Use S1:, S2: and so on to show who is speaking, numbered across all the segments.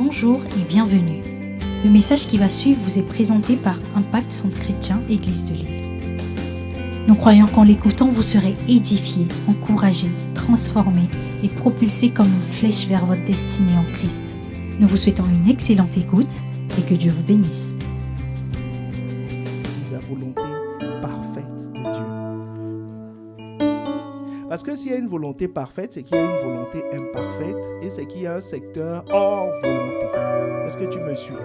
S1: Bonjour et bienvenue. Le message qui va suivre vous est présenté par Impact Centre Chrétien Église de Lille. Nous croyons qu'en l'écoutant, vous serez édifiés, encouragés, transformés et propulsés comme une flèche vers votre destinée en Christ. Nous vous souhaitons une excellente écoute et que Dieu vous bénisse.
S2: La volonté parfaite de Dieu. Parce que s'il y a une volonté parfaite, c'est qu'il y a une volonté imparfaite et c'est qu'il y a un secteur hors volonté. Est-ce que tu me suis?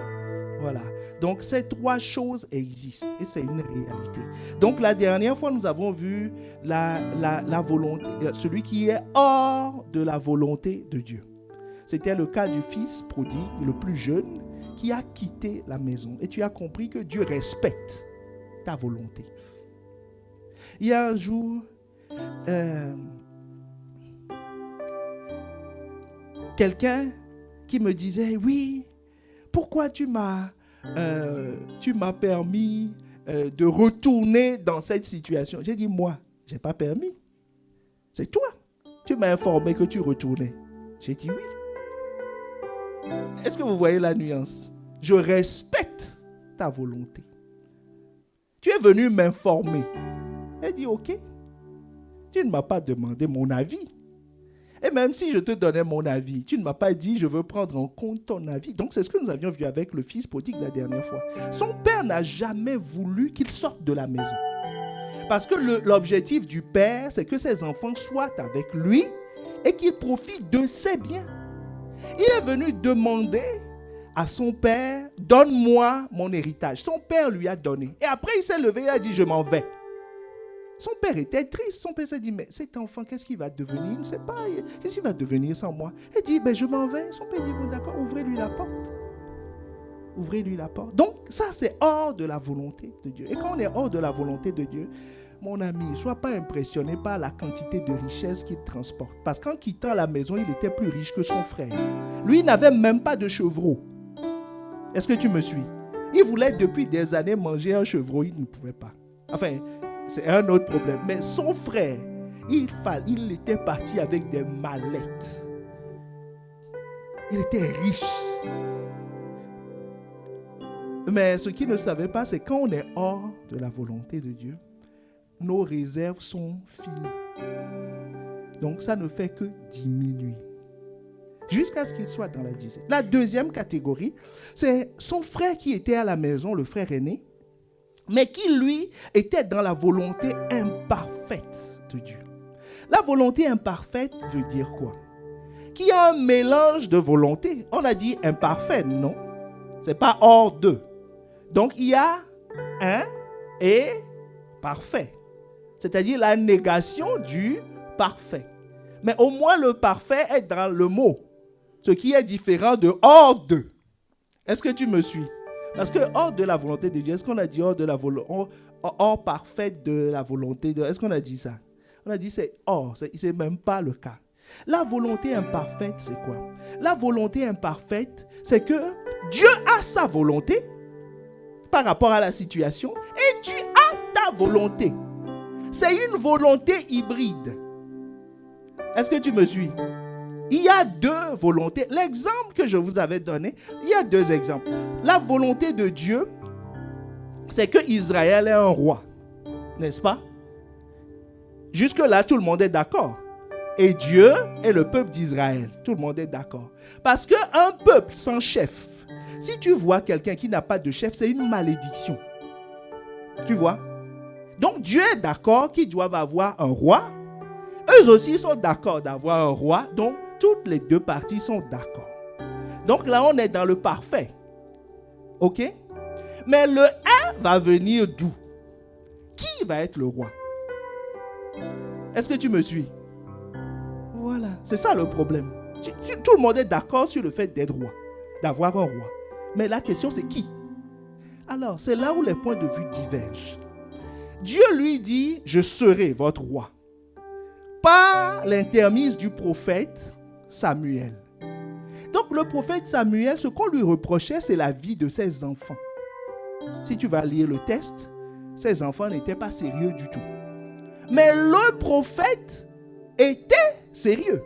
S2: Voilà. Donc, ces trois choses existent et c'est une réalité. Donc, la dernière fois, nous avons vu la volonté, celui qui est hors de la volonté de Dieu. C'était le cas du fils prodigue, le plus jeune, qui a quitté la maison. Et tu as compris que Dieu respecte ta volonté. Il y a un jour, quelqu'un qui me disait, oui, pourquoi tu m'as permis de retourner dans cette situation? J'ai dit, moi, je n'ai pas permis. C'est toi. Tu m'as informé que tu retournais. J'ai dit oui. Est-ce que vous voyez la nuance? Je respecte ta volonté. Tu es venu m'informer. J'ai dit, ok. Tu ne m'as pas demandé mon avis. Et même si je te donnais mon avis, tu ne m'as pas dit, je veux prendre en compte ton avis. Donc, c'est ce que nous avions vu avec le fils prodigue la dernière fois. Son père n'a jamais voulu qu'il sorte de la maison. Parce que l'objectif du père, c'est que ses enfants soient avec lui et qu'il profite de ses biens. Il est venu demander à son père, donne-moi mon héritage. Son père lui a donné. Et après, il s'est levé, il a dit, je m'en vais. Son père était triste. Son père s'est dit, mais cet enfant, qu'est-ce qu'il va devenir? Il ne sait pas. Qu'est-ce qu'il va devenir sans moi? Il dit, je m'en vais. Son père dit, bon d'accord, ouvrez-lui la porte. Ouvrez-lui la porte. Donc, ça, c'est hors de la volonté de Dieu. Et quand on est hors de la volonté de Dieu, mon ami, ne sois pas impressionné par la quantité de richesse qu'il transporte. Parce qu'en quittant la maison, il était plus riche que son frère. Lui, il n'avait même pas de chevreau. Est-ce que tu me suis? Il voulait depuis des années manger un chevreau, il ne pouvait pas. Enfin, c'est un autre problème. Mais son frère, il était parti avec des mallettes. Il était riche. Mais ce qu'il ne savait pas, c'est quand on est hors de la volonté de Dieu, nos réserves sont finies. Donc ça ne fait que diminuer. Jusqu'à ce qu'il soit dans la dizaine. La deuxième catégorie, c'est son frère qui était à la maison, le frère aîné, mais qui, lui, était dans la volonté imparfaite de Dieu. La volonté imparfaite veut dire quoi? Qu'il y a un mélange de volonté. On a dit imparfait, non? C'est pas hors d'eux. Donc, il y a un et parfait. C'est-à-dire la négation du parfait. Mais au moins, le parfait est dans le mot. Ce qui est différent de hors d'eux. Est-ce que tu me suis? Parce que hors de la volonté de Dieu, est-ce qu'on a dit hors de la volonté, hors parfait de la volonté de... Est-ce qu'on a dit ça? On a dit c'est hors, c'est même pas le cas. La volonté imparfaite, c'est quoi? La volonté imparfaite, c'est que Dieu a sa volonté par rapport à la situation et tu as ta volonté. C'est une volonté hybride. Est-ce que tu me suis? Il y a deux volontés. L'exemple que je vous avais donné, il y a deux exemples. La volonté de Dieu, c'est que Israël est un roi. N'est-ce pas? Jusque-là, tout le monde est d'accord. Et Dieu est le peuple d'Israël. Tout le monde est d'accord. Parce qu'un peuple sans chef, si tu vois quelqu'un qui n'a pas de chef, c'est une malédiction. Tu vois? Donc Dieu est d'accord qu'ils doivent avoir un roi. Eux aussi sont d'accord d'avoir un roi. Donc toutes les deux parties sont d'accord. Donc là, on est dans le parfait. Ok? Mais le 1 va venir d'où? Qui va être le roi? Est-ce que tu me suis? Voilà, c'est ça le problème. Tout le monde est d'accord sur le fait d'être roi, d'avoir un roi. Mais la question, c'est qui? Alors, c'est là où les points de vue divergent. Dieu lui dit, je serai votre roi. Par l'intermise du prophète Samuel. Donc, le prophète Samuel, ce qu'on lui reprochait, c'est la vie de ses enfants. Si tu vas lire le texte, ses enfants n'étaient pas sérieux du tout. Mais le prophète était sérieux.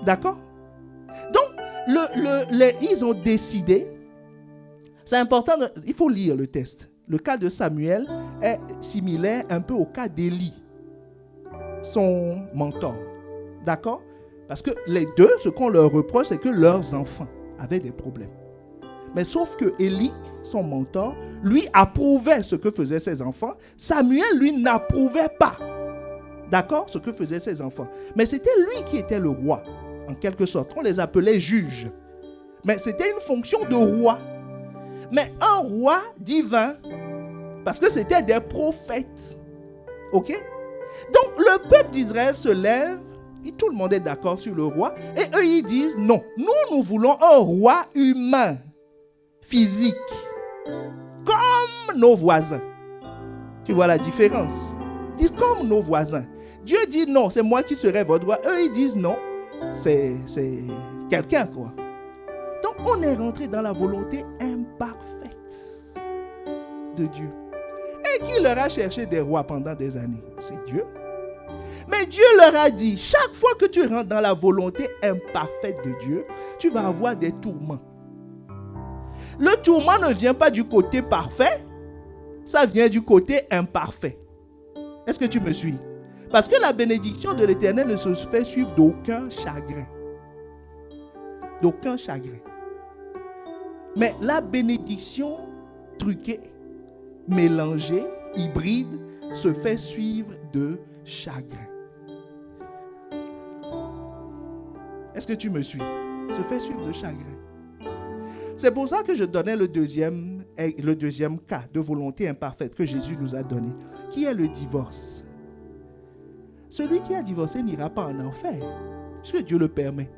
S2: D'accord? Donc, ils ont décidé, c'est important, il faut lire le texte. Le cas de Samuel est similaire un peu au cas d'Élie, son mentor. D'accord? Parce que les deux, ce qu'on leur reproche, c'est que leurs enfants avaient des problèmes. Mais sauf que Élie, son mentor, lui approuvait ce que faisaient ses enfants. Samuel, lui, n'approuvait pas, d'accord, ce que faisaient ses enfants. Mais c'était lui qui était le roi, en quelque sorte. On les appelait juges. Mais c'était une fonction de roi. Mais un roi divin, parce que c'était des prophètes. OK? Donc, le peuple d'Israël se lève, et tout le monde est d'accord sur le roi, et eux, ils disent, non, nous voulons un roi humain, physique, comme nos voisins. Tu vois la différence? Ils disent comme nos voisins. Dieu dit non, c'est moi qui serai votre roi. Eux, ils disent non, c'est quelqu'un, quoi. Donc, on est rentré dans la volonté imparfaite de Dieu. Et qui leur a cherché des rois pendant des années? C'est Dieu. Mais Dieu leur a dit, chaque fois que tu rentres dans la volonté imparfaite de Dieu, tu vas avoir des tourments. Le tourment ne vient pas du côté parfait, ça vient du côté imparfait. Est-ce que tu me suis? Parce que la bénédiction de l'Éternel ne se fait suivre d'aucun chagrin. D'aucun chagrin. Mais la bénédiction truquée, mélangée, hybride, se fait suivre de chagrin. Est-ce que tu me suis? Se fait suivre de chagrin. C'est pour ça que je donnais le deuxième cas de volonté imparfaite que Jésus nous a donné, qui est le divorce. Celui qui a divorcé n'ira pas en enfer, puisque Dieu le permet.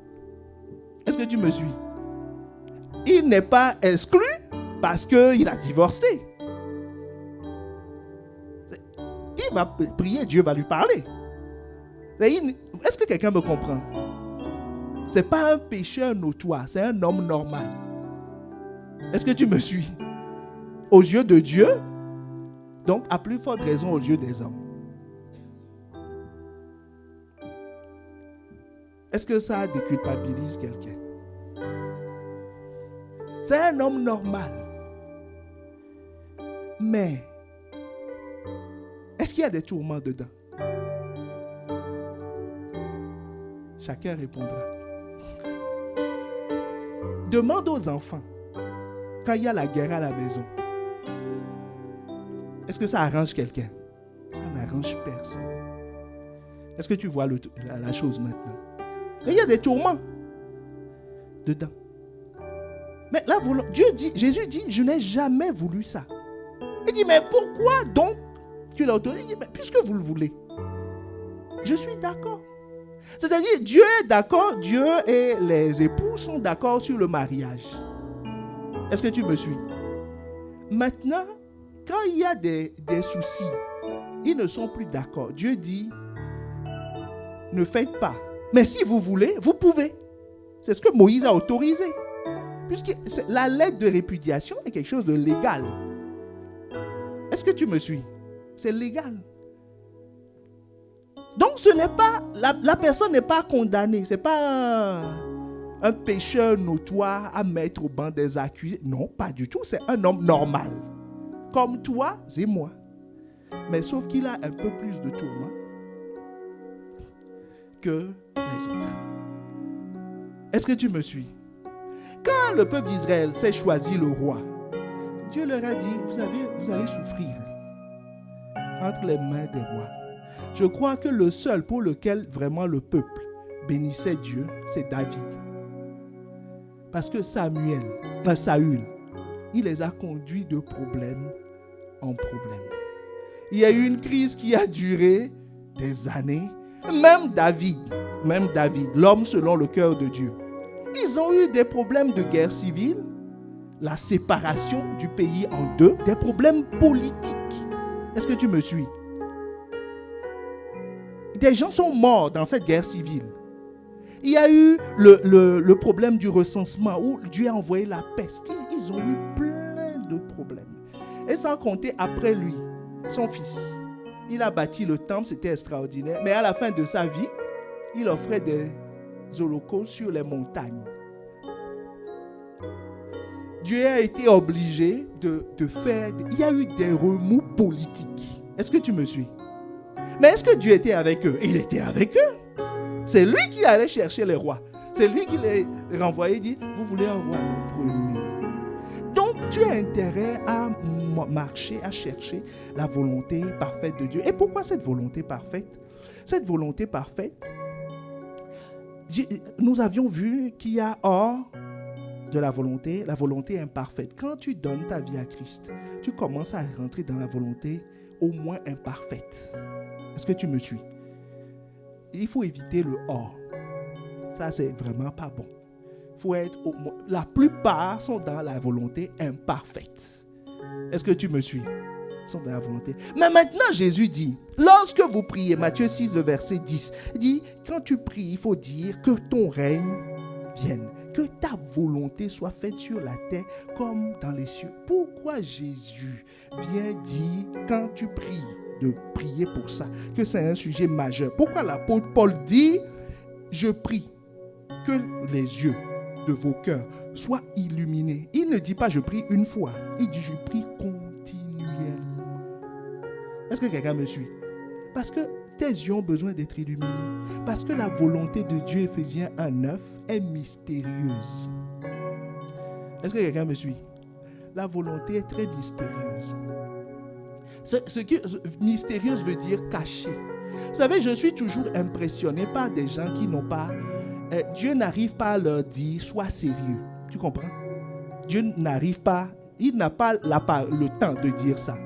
S2: Est-ce que tu me suis? Il n'est pas exclu parce qu'il a divorcé. Il va prier, Dieu va lui parler. Est-ce que quelqu'un me comprend? Ce n'est pas un pécheur notoire, c'est un homme normal. Est-ce que tu me suis? Aux yeux de Dieu, donc à plus forte raison aux yeux des hommes. Est-ce que ça déculpabilise quelqu'un? C'est un homme normal. Mais, est-ce qu'il y a des tourments dedans? Chacun répondra. Demande aux enfants, quand il y a la guerre à la maison, est-ce que ça arrange quelqu'un? Ça n'arrange personne. Est-ce que tu vois la chose maintenant? Mais il y a des tourments dedans. Mais là, Jésus dit, je n'ai jamais voulu ça. Il dit, mais pourquoi donc tu l'as autorisé? Il dit, mais puisque vous le voulez, je suis d'accord. C'est-à-dire, Dieu est d'accord, Dieu et les époux sont d'accord sur le mariage. Est-ce que tu me suis? Maintenant, quand il y a des soucis, ils ne sont plus d'accord. Dieu dit, ne faites pas. Mais si vous voulez, vous pouvez. C'est ce que Moïse a autorisé. Puisque la lettre de répudiation est quelque chose de légal. Est-ce que tu me suis? C'est légal. Donc ce n'est pas, la personne n'est pas condamnée. Ce n'est pas un pécheur notoire à mettre au banc des accusés. Non, pas du tout. C'est un homme normal. Comme toi et moi. Mais sauf qu'il a un peu plus de tourments que les autres. Est-ce que tu me suis? Quand le peuple d'Israël s'est choisi le roi, Dieu leur a dit, vous allez souffrir entre les mains des rois. Je crois que le seul pour lequel vraiment le peuple bénissait Dieu, c'est David. Parce que Saül, il les a conduits de problème en problème. Il y a eu une crise qui a duré des années. Même David, l'homme selon le cœur de Dieu, ils ont eu des problèmes de guerre civile, la séparation du pays en deux, des problèmes politiques. Est-ce que tu me suis? Des gens sont morts dans cette guerre civile. Il y a eu le problème du recensement où Dieu a envoyé la peste. Ils ont eu plein de problèmes. Et sans compter après lui, son fils. Il a bâti le temple, c'était extraordinaire. Mais à la fin de sa vie, il offrait des holocaustes sur les montagnes. Dieu a été obligé de faire... Il y a eu des remous politiques. Est-ce que tu me suis? Mais est-ce que Dieu était avec eux? Il était avec eux. C'est lui qui allait chercher les rois. C'est lui qui les renvoyait et dit, vous voulez un roi, le premier. Donc, tu as intérêt à marcher, à chercher la volonté parfaite de Dieu. Et pourquoi cette volonté parfaite? Cette volonté parfaite, nous avions vu qu'il y a hors de la volonté imparfaite. Quand tu donnes ta vie à Christ, tu commences à rentrer dans la volonté au moins imparfaite. Est-ce que tu me suis? Il faut éviter le hors. Ça, c'est vraiment pas bon. Faut être la plupart sont dans la volonté imparfaite. Est-ce que tu me suis? Ils sont dans la volonté. Mais maintenant, Jésus dit, lorsque vous priez, Matthieu 6, le verset 10, il dit, quand tu pries, il faut dire que ton règne vienne, que ta volonté soit faite sur la terre comme dans les cieux. Pourquoi Jésus vient dire, quand tu pries, de prier pour ça, que c'est un sujet majeur? Pourquoi l'apôtre Paul dit, je prie que les yeux de vos cœurs soient illuminés. Il ne dit pas je prie une fois, il dit je prie continuellement. Est-ce que quelqu'un me suit? Parce que tes yeux ont besoin d'être illuminés. Parce que la volonté de Dieu, Éphésiens 1:9, est mystérieuse. Est-ce que quelqu'un me suit? La volonté est très mystérieuse. Ce qui mystérieuse veut dire caché. Vous savez, je suis toujours impressionné par des gens qui n'ont pas... Dieu n'arrive pas à leur dire, sois sérieux. Tu comprends? Dieu n'arrive pas, il n'a pas le temps de dire ça.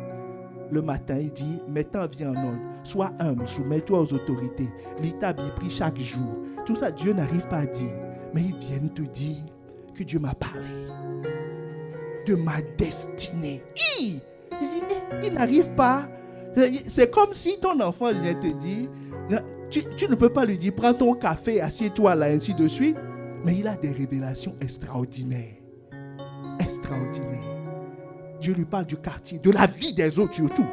S2: Le matin, il dit, mets ta vie en ordre, sois humble, soumets-toi aux autorités, lis ta Bible, prie chaque jour. Tout ça, Dieu n'arrive pas à dire. Mais il vient te dire que Dieu m'a parlé de ma destinée. Il n'arrive pas. C'est comme si ton enfant vient te dire, tu ne peux pas lui dire, prends ton café, assieds-toi là, ainsi de suite. Mais il a des révélations extraordinaires. Extraordinaires. Dieu lui parle du quartier, de la vie des autres surtout.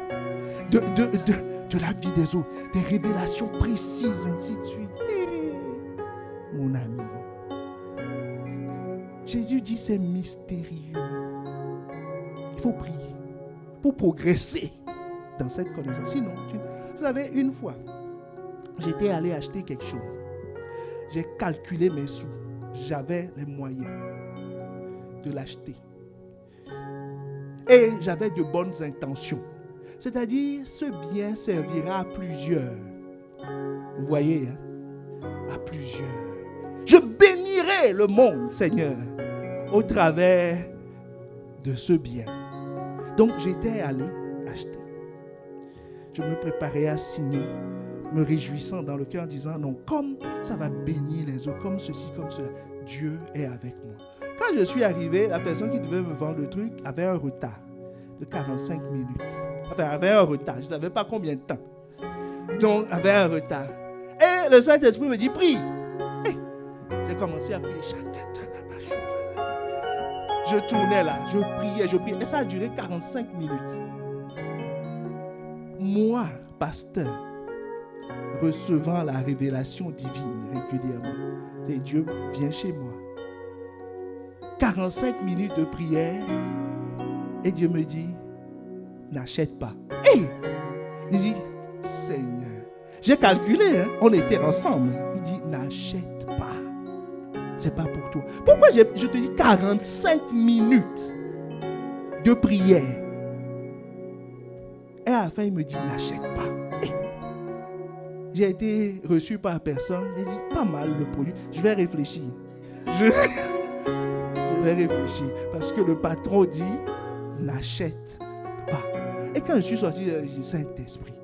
S2: De la vie des autres. Des révélations précises, ainsi de suite. Mon ami. Jésus dit, c'est mystérieux. Il faut prier pour progresser dans cette connaissance. Sinon, vous savez, une fois, j'étais allé acheter quelque chose. J'ai calculé mes sous. J'avais les moyens de l'acheter. Et j'avais de bonnes intentions. C'est-à-dire, ce bien servira à plusieurs. Vous voyez, hein? À plusieurs. Je bénirai le monde, Seigneur, au travers de ce bien. Donc, j'étais allé acheter. Je me préparais à signer, me réjouissant dans le cœur en disant, non, comme ça va bénir les autres, comme ceci, comme cela, Dieu est avec moi. Quand je suis arrivé, la personne qui devait me vendre le truc avait un retard de 45 minutes. Enfin, avait un retard, je ne savais pas combien de temps. Donc, avait un retard. Et le Saint-Esprit me dit, prie. Et j'ai commencé à prier. Je tournais là, je priais. Et ça a duré 45 minutes. Moi, pasteur, recevant la révélation divine régulièrement, et Dieu vient chez moi. 45 minutes de prière, et Dieu me dit, n'achète pas. Hey! Il dit, Seigneur, j'ai calculé, hein? On était ensemble. Il dit, n'achète pas. C'est pas pour toi. Pourquoi je te dis 45 minutes de prière? Et à la fin, il me dit, n'achète pas. Hey! J'ai été reçu par personne. Il dit, pas mal le produit. Je vais réfléchir. Je vais réfléchir. Parce que le patron dit, n'achète pas. Et quand je suis sorti, j'ai dit, Saint-Esprit,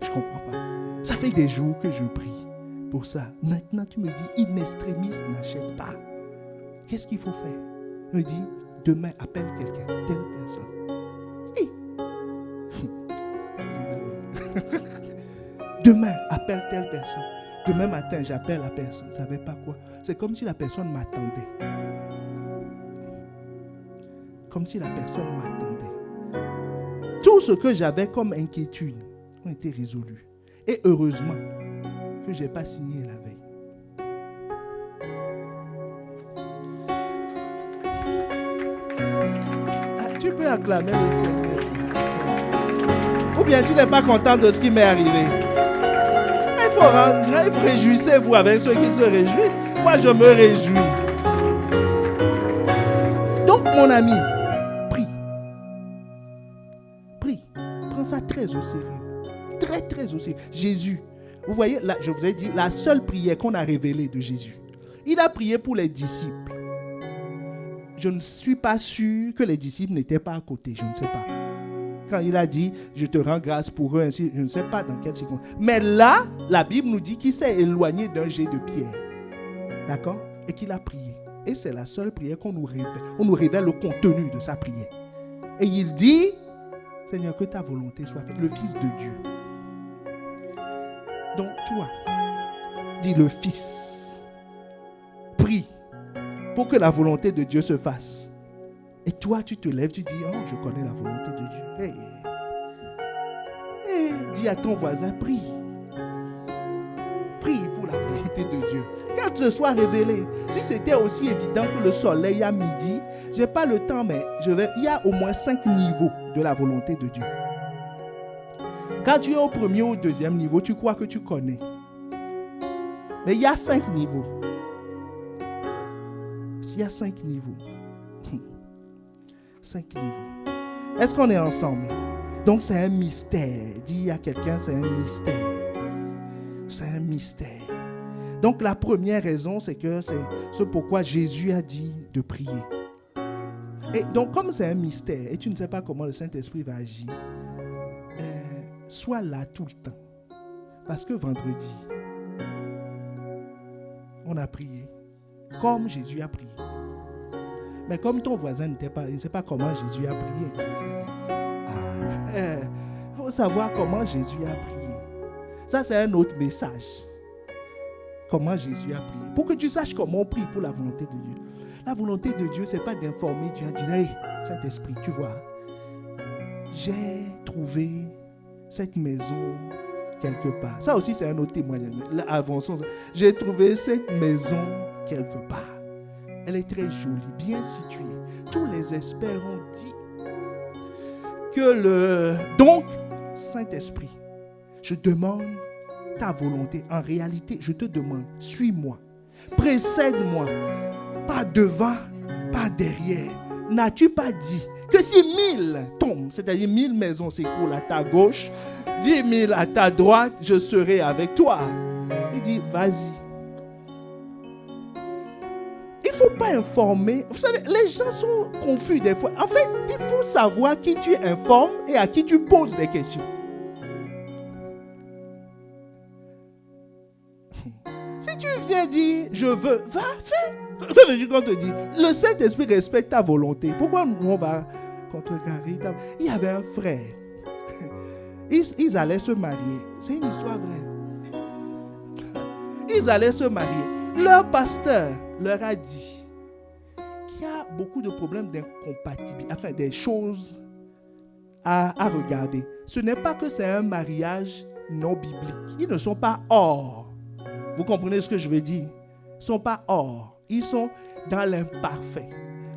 S2: je ne comprends pas. Ça fait des jours que je prie pour ça. Maintenant, tu me dis, in extremis, n'achète pas. Qu'est-ce qu'il faut faire? Il me dit, demain, appelle quelqu'un, telle personne. Hey. Demain, appelle telle personne. Demain matin, j'appelle la personne. Je ne savais pas quoi. C'est comme si la personne m'attendait. Comme si la personne m'attendait. Tout ce que j'avais comme inquiétude ont été résolus. Et heureusement que je n'ai pas signé la veille. acclamer le Seigneur. Ou bien tu n'es pas content de ce qui m'est arrivé. Il faut rendre, réjouissez-vous avec ceux qui se réjouissent. Moi, je me réjouis. Donc, mon ami, prie. Prie. Prends ça très au sérieux. Très, très au sérieux. Jésus, vous voyez, là, je vous ai dit, la seule prière qu'on a révélée de Jésus, il a prié pour les disciples. Je ne suis pas sûr que les disciples n'étaient pas à côté. Je ne sais pas. Quand il a dit, je te rends grâce pour eux, ainsi, je ne sais pas dans quelle circonstance. Mais là, la Bible nous dit qu'il s'est éloigné d'un jet de pierre. D'accord? Et qu'il a prié. Et c'est la seule prière qu'on nous révèle. On nous révèle le contenu de sa prière. Et il dit, Seigneur, que ta volonté soit faite. Le Fils de Dieu. Donc toi, dis le Fils. Prie pour que la volonté de Dieu se fasse. Et toi, tu te lèves, tu dis, oh, je connais la volonté de Dieu. Hey, dis à ton voisin, prie. Prie pour la volonté de Dieu. Qu'elle te soit révélée. Si c'était aussi évident que le soleil à midi, je n'ai pas le temps, mais il y a au moins 5 niveaux de la volonté de Dieu. Quand tu es au premier ou au deuxième niveau, tu crois que tu connais. Mais il y a 5 niveaux. Il y a 5 niveaux. 5 niveaux. Est-ce qu'on est ensemble? Donc c'est un mystère. Dis à quelqu'un, c'est un mystère. C'est un mystère. Donc la première raison, c'est que c'est ce pourquoi Jésus a dit de prier. Et donc comme c'est un mystère et tu ne sais pas comment le Saint-Esprit va agir, sois là tout le temps. Parce que vendredi, on a prié comme Jésus a prié. Mais comme ton voisin n'était pas, il ne sait pas comment Jésus a prié. Il faut savoir comment Jésus a prié. Ça, c'est un autre message. Comment Jésus a prié. Pour que tu saches comment on prie pour la volonté de Dieu. La volonté de Dieu, ce n'est pas d'informer Dieu en disant, hey, Saint-Esprit, tu vois, j'ai trouvé cette maison quelque part. Ça aussi, c'est un autre témoignage. Là, avançons. J'ai trouvé cette maison quelque part. Elle est très jolie, bien située. Tous les experts ont dit que Donc, Saint-Esprit, je demande ta volonté. En réalité, je te demande, suis-moi. Précède-moi. Pas devant, pas derrière. N'as-tu pas dit que si 1000 tombent, c'est-à-dire 1000 maisons s'écroulent à ta gauche, 10 000 à ta droite, je serai avec toi. Il dit, vas-y. Il ne faut pas informer. Vous savez, les gens sont confus des fois. En fait, il faut savoir qui tu informes et à qui tu poses des questions. Si tu viens dire, je veux, va, fais. Que veux-tu qu'on te dise? Le Saint-Esprit respecte ta volonté. Pourquoi nous, on va contrecarrer? Il y avait un frère. Ils allaient se marier. C'est une histoire vraie. Ils allaient se marier. Leur pasteur leur a dit qu'il y a beaucoup de problèmes d'incompatibilité, enfin des choses à regarder. Ce n'est pas que c'est un mariage non biblique. Ils ne sont pas hors. Vous comprenez ce que je veux dire? Ils ne sont pas hors. Ils sont dans l'imparfait.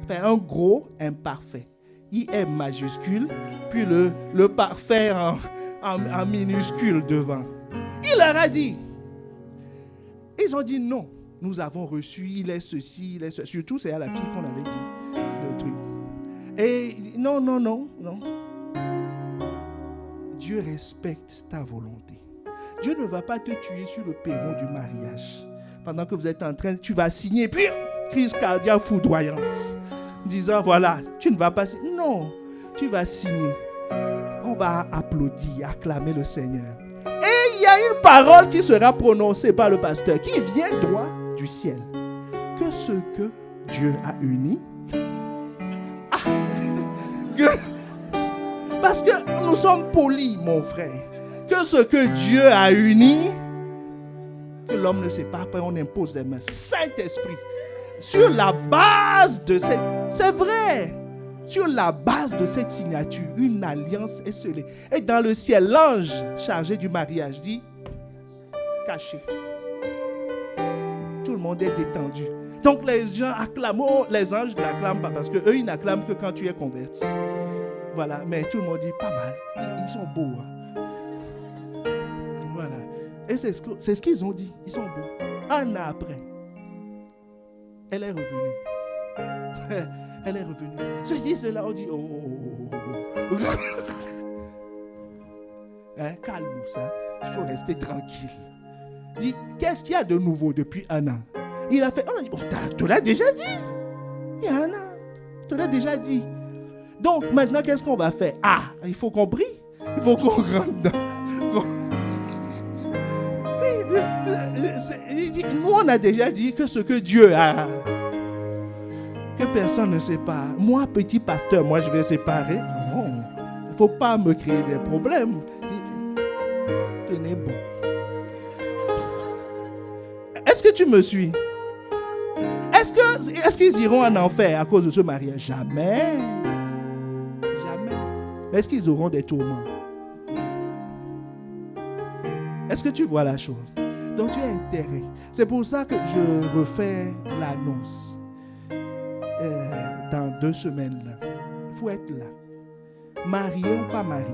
S2: Enfin, un gros imparfait. I-M majuscule, puis le parfait en minuscule devant. Il leur a dit. Ils ont dit non. Nous avons reçu, il est ceci, il est ceci. Surtout, c'est à la fille qu'on avait dit le truc. Et non. Dieu respecte ta volonté. Dieu ne va pas te tuer sur le perron du mariage. Pendant que vous êtes en train, tu vas signer, puis crise cardiaque foudroyante. Disant, voilà, tu ne vas pas signer. Non, tu vas signer. On va applaudir, acclamer le Seigneur. Et il y a une parole qui sera prononcée par le pasteur, qui vient droit du ciel. Que ce que Dieu a uni, parce que nous sommes polis, mon frère, que ce que Dieu a uni, que l'homme ne sépare pas, on impose des mains. Saint-Esprit, sur la base de cette... C'est vrai, sur la base de cette signature, une alliance est scellée. Et dans le ciel, l'ange chargé du mariage dit, caché. Tout le monde est détendu. Donc les gens acclament, les anges n'acclament pas parce qu'eux, ils n'acclament que quand tu es converti. Voilà, mais tout le monde dit pas mal. Ils sont beaux. Hein. Voilà. Et c'est ce qu'ils ont dit. Ils sont beaux. Un an après, elle est revenue. Elle est revenue. Ceci, cela, on dit hein, calme-nous, hein. Il faut rester tranquille. Dis, qu'est-ce qu'il y a de nouveau depuis un an? Il a fait, tu l'as déjà dit. Il y a un an. Tu l'as déjà dit. Donc, maintenant, qu'est-ce qu'on va faire? Ah, il faut qu'on prie. Il faut qu'on rentre dans... Nous, on a déjà dit que ce que Dieu a, que personne ne sait pas. Moi, petit pasteur, moi, je vais séparer. Non, il ne faut pas me créer des problèmes. Tenez bon. Est-ce que tu me suis? Est-ce qu'ils iront en enfer à cause de ce mariage? Jamais. Jamais. Mais est-ce qu'ils auront des tourments? Est-ce que tu vois la chose? Donc tu as intérêt. C'est pour ça que je refais l'annonce. Dans 2 semaines là. Il faut être là. Marié ou pas marié.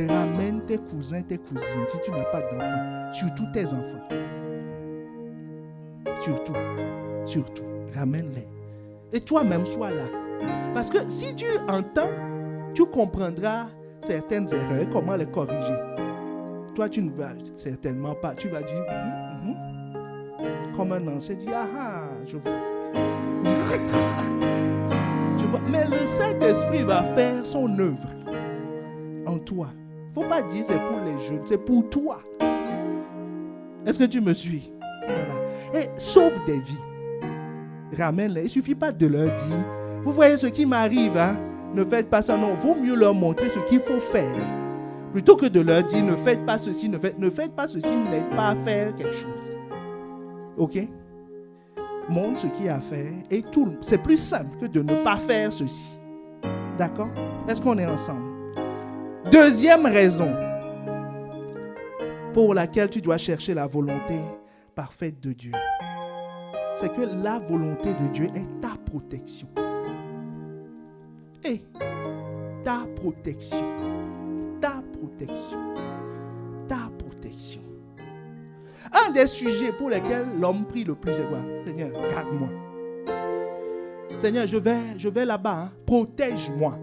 S2: Ramène tes cousins, tes cousines si tu n'as pas d'enfants. Surtout tes enfants. Surtout. Ramène-les. Et toi-même, sois là. Parce que si tu entends, tu comprendras certaines erreurs, comment les corriger. Toi, tu ne vas certainement pas. Tu vas dire, comme un ancien dit, je vois. Je vois. Mais le Saint-Esprit va faire son œuvre en toi. Il ne faut pas dire c'est pour les jeunes, c'est pour toi. Est-ce que tu me suis? Voilà. Et sauve des vies. Ramène-les. Il ne suffit pas de leur dire, vous voyez ce qui m'arrive, hein? Ne faites pas ça. Non, il vaut mieux leur montrer ce qu'il faut faire. Plutôt que de leur dire, ne faites pas ceci, ne faites pas ceci, n'aide pas à faire quelque chose. Ok? Montre ce qu'il y a à faire et tout. C'est plus simple que de ne pas faire ceci. D'accord? Est-ce qu'on est ensemble? Deuxième raison pour laquelle tu dois chercher la volonté parfaite de Dieu. C'est que la volonté de Dieu est ta protection. Et ta protection. Ta protection. Ta protection. Un des sujets pour lesquels l'homme prie le plus est quoi? Seigneur, garde-moi. Seigneur, je vais là-bas. Hein. Protège-moi.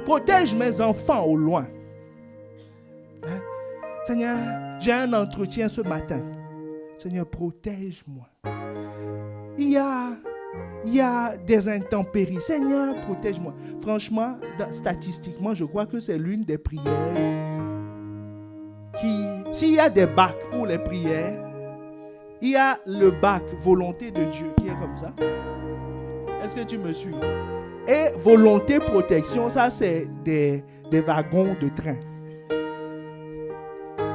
S2: Protège mes enfants au loin. Hein? Seigneur, j'ai un entretien ce matin. Seigneur, protège-moi. Il y a des intempéries. Seigneur, protège-moi. Franchement, statistiquement, je crois que c'est l'une des prières qui... S'il y a des bacs pour les prières, il y a le bac volonté de Dieu qui est comme ça. Est-ce que tu me suis? Et volonté protection, ça c'est des wagons de train.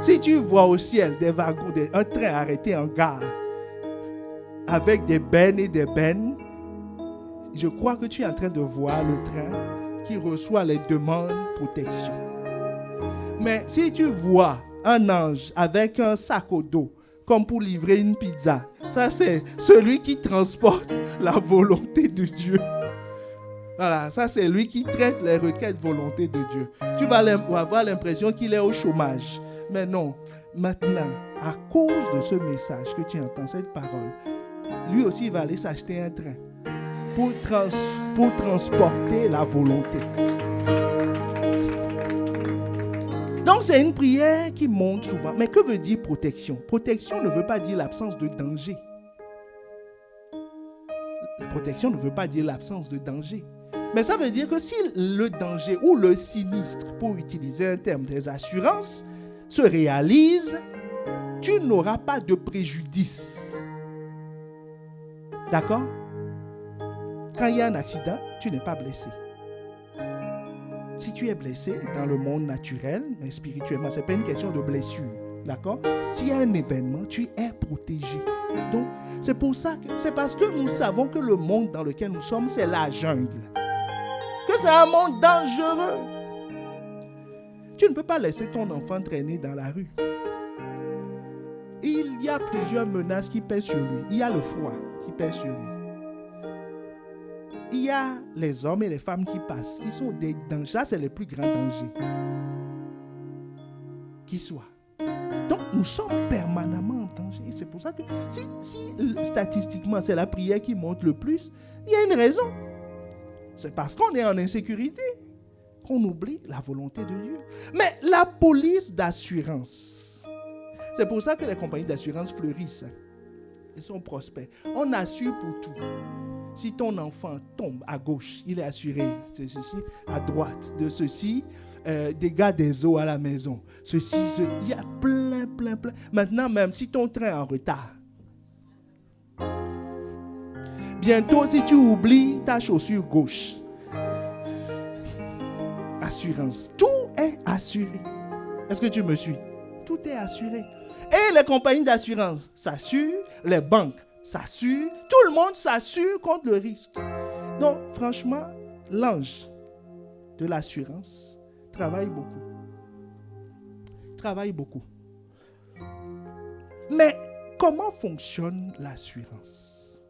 S2: Si tu vois au ciel des wagons, un train arrêté en gare, avec des bennes et des bennes, je crois que tu es en train de voir le train qui reçoit les demandes de protection. Mais si tu vois un ange avec un sac au dos, comme pour livrer une pizza, ça c'est celui qui transporte la volonté de Dieu. Voilà, ça c'est lui qui traite les requêtes volonté de Dieu. Tu vas avoir l'impression qu'il est au chômage. Mais non, maintenant, à cause de ce message que tu entends, cette parole, lui aussi il va aller s'acheter un train pour transporter la volonté. Donc c'est une prière qui monte souvent. Mais que veut dire protection? Protection ne veut pas dire l'absence de danger. Protection ne veut pas dire l'absence de danger. Mais ça veut dire que si le danger ou le sinistre, pour utiliser un terme des assurances, se réalise, tu n'auras pas de préjudice. D'accord? Quand il y a un accident, tu n'es pas blessé. Si tu es blessé dans le monde naturel, mais spirituellement, ce n'est pas une question de blessure. D'accord? S'il y a un événement, tu es protégé. Donc, c'est pour ça que c'est parce que nous savons que le monde dans lequel nous sommes, c'est la jungle. Que c'est un monde dangereux. Tu ne peux pas laisser ton enfant traîner dans la rue. Il y a plusieurs menaces qui pèsent sur lui. Il y a le froid qui pèse sur lui. il y a les hommes et les femmes qui passent, qui sont des dangers. Ça, c'est les plus grands dangers qui soient. Donc, nous sommes permanemment en danger. Et c'est pour ça que si statistiquement, c'est la prière qui monte le plus, il y a une raison. C'est parce qu'on est en insécurité qu'on oublie la volonté de Dieu. Mais la police d'assurance, c'est pour ça que les compagnies d'assurance fleurissent. Ils sont prospères. On assure pour tout. Si ton enfant tombe à gauche, il est assuré de ceci, à droite de ceci, dégâts des eaux à la maison. Ceci, il y a plein. Maintenant, même si ton train est en retard, bientôt, si tu oublies ta chaussure gauche, assurance, tout est assuré. Est-ce que tu me suis? Tout est assuré. Et les compagnies d'assurance s'assurent, les banques s'assurent, tout le monde s'assure contre le risque. Donc, franchement, l'ange de l'assurance travaille beaucoup. Mais comment fonctionne l'assurance?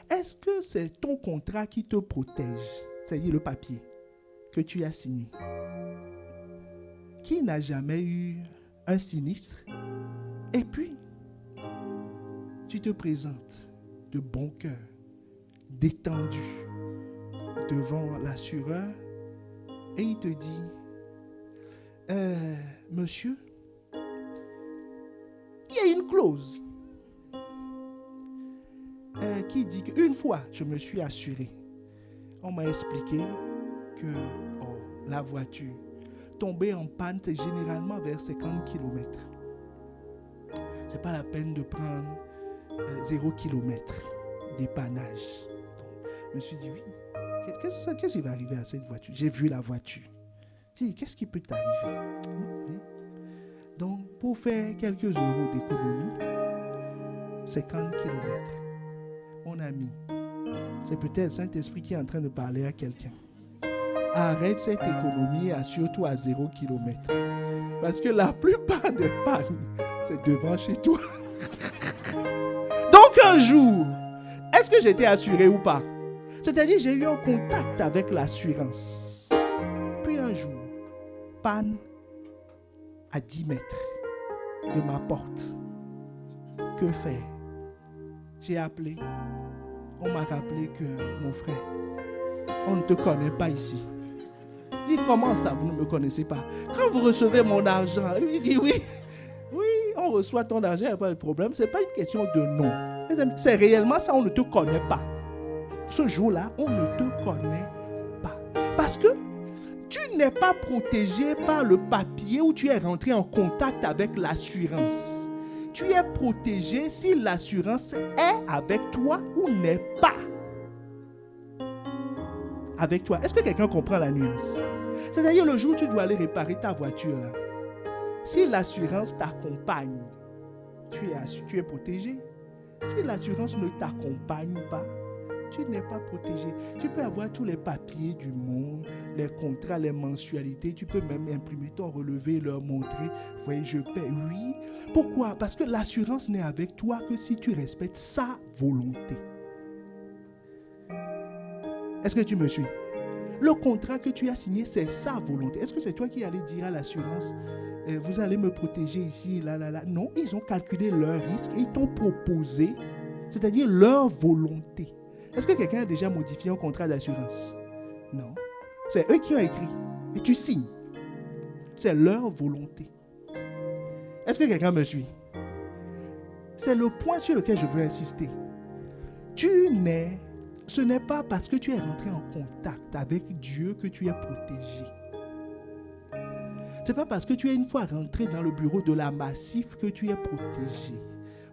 S2: Est-ce que c'est ton contrat qui te protège, c'est-à-dire le papier que tu as signé? Qui n'a jamais eu un sinistre? Et puis, tu te présentes de bon cœur, détendu devant l'assureur et il te dit, monsieur, il y a une clause qui dit qu'une fois je me suis assuré, on m'a expliqué que la voiture tombée en panne, c'est généralement vers 50 km. C'est pas la peine de prendre 0 km dépannage. Donc, je me suis dit, oui, qu'est-ce qui va arriver à cette voiture? J'ai vu la voiture. J'ai dit, qu'est-ce qui peut t'arriver? Donc, pour faire quelques euros d'économie, 50 km, mon ami, c'est peut-être le Saint-Esprit qui est en train de parler à quelqu'un. Arrête cette économie et assure-toi à 0 km. Parce que la plupart des pannes, c'est devant chez toi. Donc un jour, est-ce que j'étais assuré ou pas? C'est-à-dire, j'ai eu un contact avec l'assurance. Puis un jour, panne à 10 mètres de ma porte. Que faire? J'ai appelé. On m'a rappelé que mon frère, on ne te connaît pas ici. Je dis, comment ça, vous ne me connaissez pas? Quand vous recevez mon argent, il dit oui. Oui, on reçoit ton argent, il n'y a pas de problème. Ce n'est pas une question de nom. Les amis, c'est réellement ça, on ne te connaît pas. Ce jour-là, on ne te connaît pas. Parce que tu n'es pas protégé par le papier où tu es rentré en contact avec l'assurance. Tu es protégé si l'assurance est avec toi ou n'est pas avec toi. Est-ce que quelqu'un comprend la nuance? C'est-à-dire le jour où tu dois aller réparer ta voiture, là, si l'assurance t'accompagne, tu es protégé. Si l'assurance ne t'accompagne pas, tu n'es pas protégé. Tu peux avoir tous les papiers du monde, les contrats, les mensualités. Tu peux même imprimer ton relevé et leur montrer. Vous voyez, je paie. Oui. Pourquoi? Parce que l'assurance n'est avec toi que si tu respectes sa volonté. Est-ce que tu me suis? Le contrat que tu as signé, c'est sa volonté. Est-ce que c'est toi qui allais dire à l'assurance, vous allez me protéger ici, là? Non, ils ont calculé leur risque et ils t'ont proposé, c'est-à-dire leur volonté. Est-ce que quelqu'un a déjà modifié un contrat d'assurance? Non. C'est eux qui ont écrit. Et tu signes. C'est leur volonté. Est-ce que quelqu'un me suit? C'est le point sur lequel je veux insister. Ce n'est pas parce que tu es rentré en contact avec Dieu que tu es protégé. Ce n'est pas parce que tu es une fois rentré dans le bureau de la Massif que tu es protégé.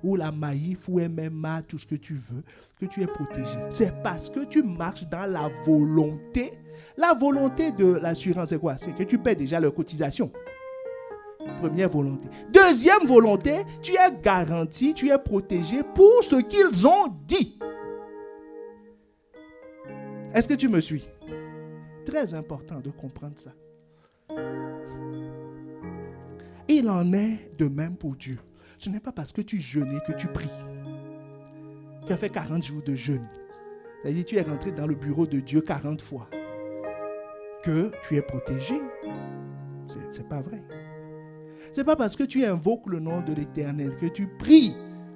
S2: Ou la Maïf ou MMA, tout ce que tu veux, que tu es protégé. C'est parce que tu marches dans la volonté. La volonté de l'assurance, c'est quoi? C'est que tu paies déjà leur cotisation. Première volonté. Deuxième volonté, tu es garanti, tu es protégé pour ce qu'ils ont dit. Est-ce que tu me suis? Très important de comprendre ça. Il en est de même pour Dieu. Ce n'est pas parce que tu jeûnes et que tu pries. Tu as fait 40 jours de jeûne. C'est-à-dire tu es rentré dans le bureau de Dieu 40 fois. Que tu es protégé. C'est pas vrai. C'est pas parce que tu invoques le nom de l'Éternel que tu pries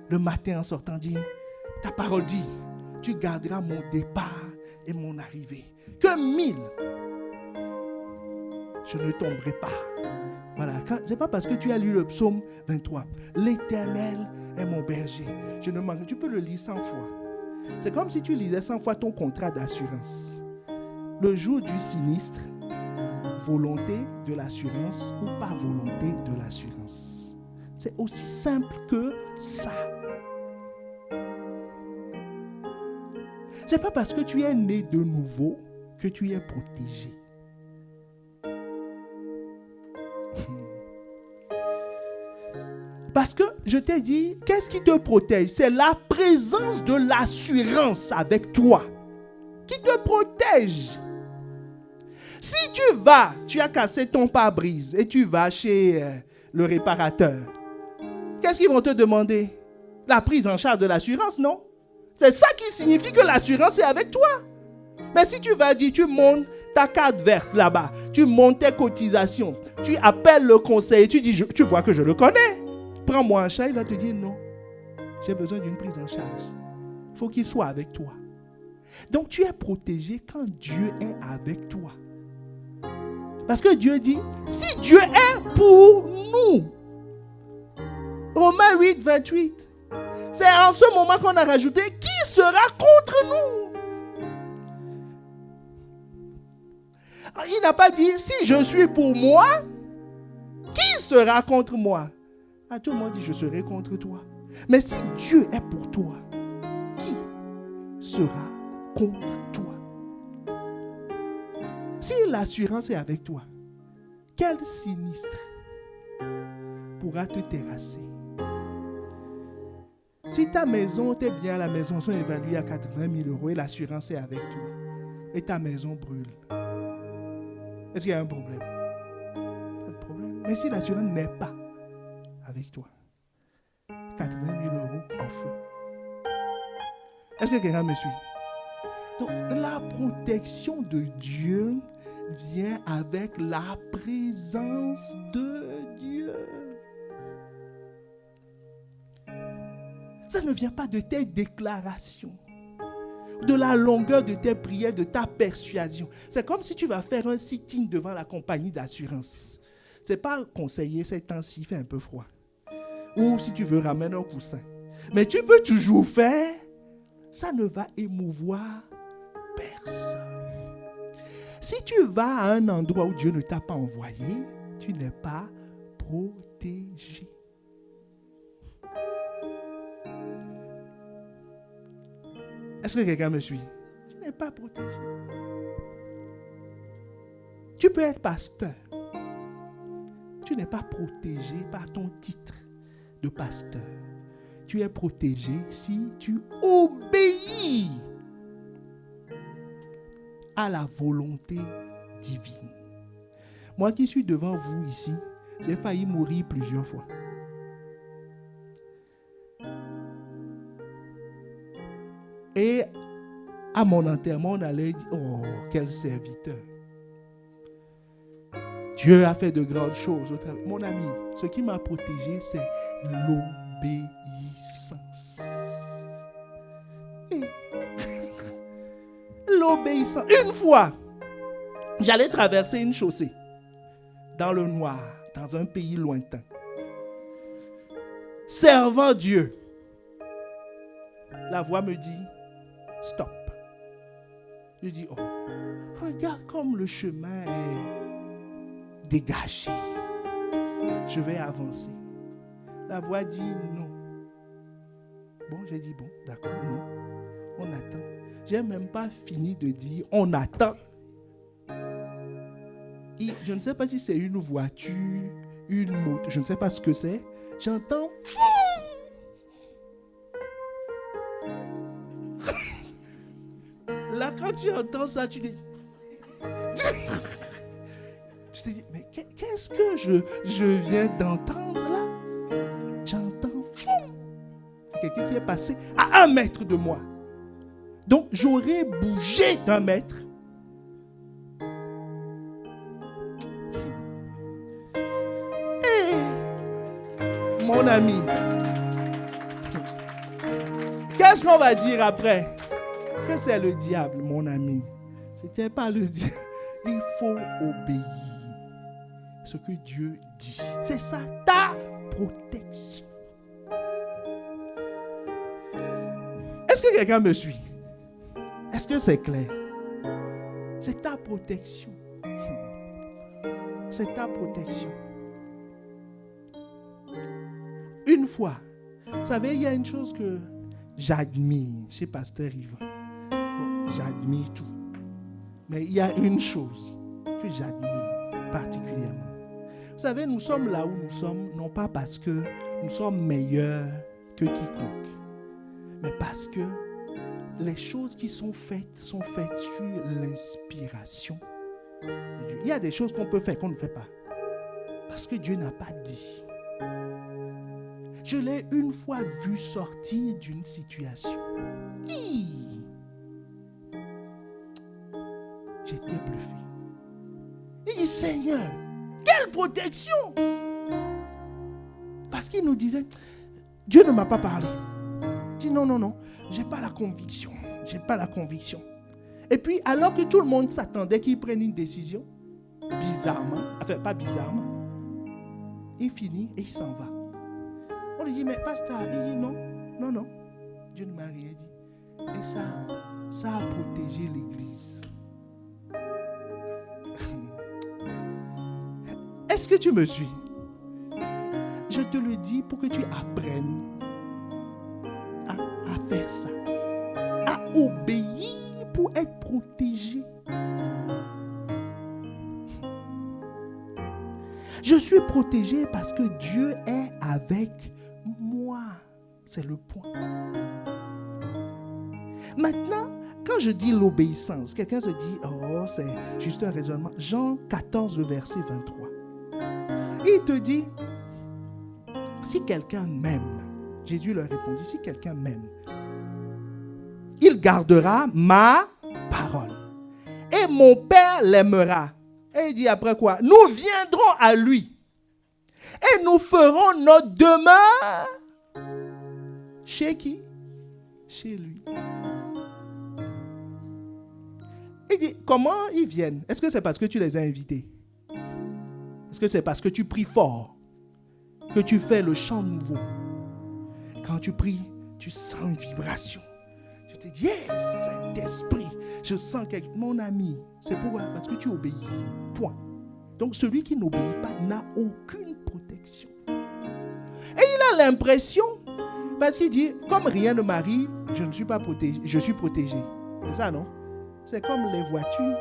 S2: le matin en sortant, dis, ta parole dit, tu garderas mon départ et mon arrivée. Que 1000, je ne tomberai pas. Voilà, c'est pas parce que tu as lu le psaume 23. L'Éternel est mon berger. Je ne manque. Tu peux le lire 100 fois. C'est comme si tu lisais 100 fois ton contrat d'assurance. Le jour du sinistre, volonté de l'assurance ou pas volonté de l'assurance. C'est aussi simple que ça. C'est pas parce que tu es né de nouveau que tu es protégé. Parce que je t'ai dit, qu'est-ce qui te protège? C'est la présence de l'assurance avec toi qui te protège. Si tu as cassé ton pare-brise et tu vas chez le réparateur, qu'est-ce qu'ils vont te demander? La prise en charge de l'assurance, non? C'est ça qui signifie que l'assurance est avec toi. Mais si tu vas dire, tu montes ta carte verte là-bas, tu montes tes cotisations, tu appelles le conseiller, tu dis, tu vois que je le connais. Prends-moi en charge, il va te dire non. J'ai besoin d'une prise en charge. Il faut qu'il soit avec toi. Donc tu es protégé quand Dieu est avec toi. Parce que Dieu dit, si Dieu est pour nous, Romains 8, 28, c'est en ce moment qu'on a rajouté, qui sera contre nous? Il n'a pas dit, si je suis pour moi, qui sera contre moi? À tout le monde dit, je serai contre toi. Mais si Dieu est pour toi, qui sera contre toi? Si l'assurance est avec toi, quel sinistre pourra te terrasser? Si ta maison, tes biens à la maison sont évalués à 80 000 € et l'assurance est avec toi, et ta maison brûle, est-ce qu'il y a un problème? Pas de problème. Mais si l'assurance n'est pas avec toi, 80 000 € en feu. Est-ce que quelqu'un me suit? Donc, la protection de Dieu vient avec la présence de Dieu. Ça ne vient pas de tes déclarations, de la longueur de tes prières, de ta persuasion. C'est comme si tu vas faire un sit-in devant la compagnie d'assurance. Ce n'est pas conseillé ces temps-ci, il fait un peu froid. Ou si tu veux, ramène un coussin. Mais tu peux toujours faire. Ça ne va émouvoir personne. Si tu vas à un endroit où Dieu ne t'a pas envoyé, tu n'es pas protégé. Est-ce que quelqu'un me suit? Tu n'es pas protégé. Tu peux être pasteur. Tu n'es pas protégé par ton titre de pasteur. Tu es protégé si tu obéis à la volonté divine. Moi qui suis devant vous ici, j'ai failli mourir plusieurs fois. Et à mon enterrement, on allait dire, oh, quel serviteur. Dieu a fait de grandes choses. Mon ami, ce qui m'a protégé, c'est l'obéissance. L'obéissance. Une fois, j'allais traverser une chaussée dans le noir, dans un pays lointain. Servant Dieu. La voix me dit, stop. Je dis, oh, regarde comme le chemin est dégagé. Je vais avancer. La voix dit non. Bon, j'ai dit bon, d'accord, non. On attend. J'ai même pas fini de dire on attend. Et je ne sais pas si c'est une voiture, une moto, je ne sais pas ce que c'est. J'entends fou. Là, quand tu entends ça, tu dis. Tu te dis, mais qu'est-ce que je viens d'entendre là? J'entends fou. C'est quelqu'un qui est passé à 1 mètre de moi. Donc, j'aurais bougé d'un mètre. Mon ami, qu'est-ce qu'on va dire après? Que c'est le diable, mon ami. C'était pas le diable. Il faut obéir à ce que Dieu dit. C'est ça, ta protection. Est-ce que quelqu'un me suit? Est-ce que c'est clair? C'est ta protection. C'est ta protection. Une fois, vous savez, il y a une chose que j'admire chez Pasteur Yvan. Bon, j'admire tout. Mais il y a une chose que j'admire particulièrement. Vous savez, nous sommes là où nous sommes, non pas parce que nous sommes meilleurs que quiconque, mais parce que les choses qui sont faites sur l'inspiration de Dieu. Il y a des choses qu'on peut faire qu'on ne fait pas. Parce que Dieu n'a pas dit. Je l'ai une fois vu sortir d'une situation. J'étais bluffé. Il dit, Seigneur, quelle protection! Parce qu'il nous disait, Dieu ne m'a pas parlé. Il dit, non, j'ai pas la conviction. Et puis, alors que tout le monde s'attendait qu'il prenne une décision, bizarrement, enfin pas bizarrement, il finit et il s'en va. On lui dit, mais pasteur, il dit non, Dieu ne m'a rien dit. Et ça a protégé l'Église. Est-ce que tu me suis? Je te le dis pour que tu apprennes à faire ça, à obéir pour être protégé. Je suis protégé parce que Dieu est avec moi. C'est le point. Maintenant, quand je dis l'obéissance, quelqu'un se dit, oh, c'est juste un raisonnement. Jean 14, verset 23. Il te dit, si quelqu'un m'aime, Jésus leur répondit, si quelqu'un m'aime, il gardera ma parole. Et mon Père l'aimera. Et il dit après quoi? Nous viendrons à lui. Et nous ferons notre demeure. Chez qui? Chez lui. Il dit, comment ils viennent? Est-ce que c'est parce que tu les as invités? Est-ce que c'est parce que tu pries fort? Que tu fais le chant nouveau? Quand tu pries, tu sens une vibration. Tu te dis, yes, Saint-Esprit, je sens quelque... Mon ami, c'est pourquoi? Parce que tu obéis. Point. Donc celui qui n'obéit pas n'a aucune protection. Et il a l'impression, parce qu'il dit, comme rien ne m'arrive, je ne suis pas protégé, je suis protégé. C'est ça, non? C'est comme les voitures.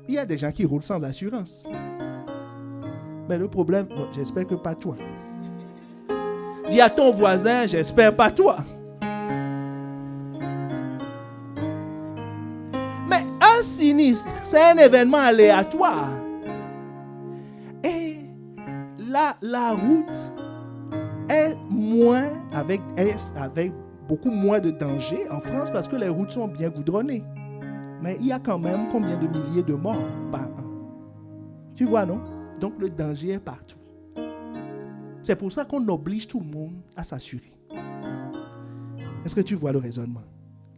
S2: Il y a des gens qui roulent sans assurance. Mais le problème, bon, j'espère que pas toi. Dis à ton voisin, j'espère pas toi. Mais un sinistre, c'est un événement aléatoire. Et la route est moins avec beaucoup moins de danger en France parce que les routes sont bien goudronnées. Mais il y a quand même combien de milliers de morts par an? Tu vois, non? Donc le danger est partout. C'est pour ça qu'on oblige tout le monde à s'assurer. Est-ce que tu vois le raisonnement?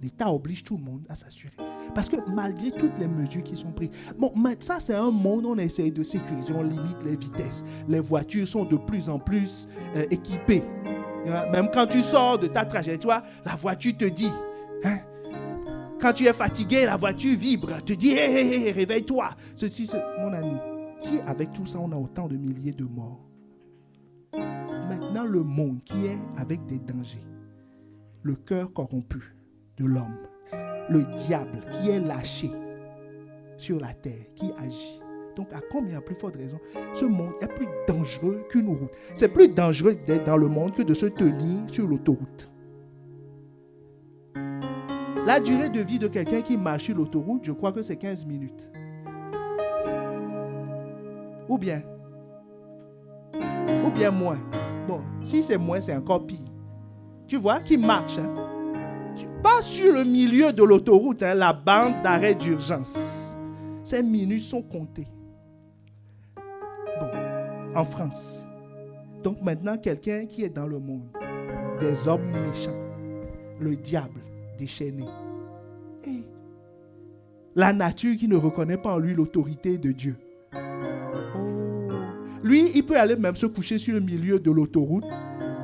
S2: L'État oblige tout le monde à s'assurer. Parce que malgré toutes les mesures qui sont prises, bon, ça c'est un monde où on essaie de sécuriser, on limite les vitesses. Les voitures sont de plus en plus équipées. Même quand tu sors de ta trajectoire, la voiture te dit, hein, quand tu es fatigué, la voiture vibre, te dit, hé, réveille-toi. Mon ami, si avec tout ça, on a autant de milliers de morts, maintenant le monde qui est avec des dangers, le cœur corrompu de l'homme, le diable qui est lâché sur la terre, qui agit. Donc, à combien plus forte raison, ce monde est plus dangereux qu'une route. C'est plus dangereux d'être dans le monde que de se tenir sur l'autoroute. La durée de vie de quelqu'un qui marche sur l'autoroute, je crois que c'est 15 minutes. Ou bien moins. Bon, si c'est moins, c'est encore pire. Tu vois, qui marche. Hein? Pas sur le milieu de l'autoroute, la bande d'arrêt d'urgence. Ces minutes sont comptées. Bon, en France. Donc maintenant, quelqu'un qui est dans le monde, des hommes méchants, le diable déchaîné, et la nature qui ne reconnaît pas en lui l'autorité de Dieu. Lui, il peut aller même se coucher sur le milieu de l'autoroute.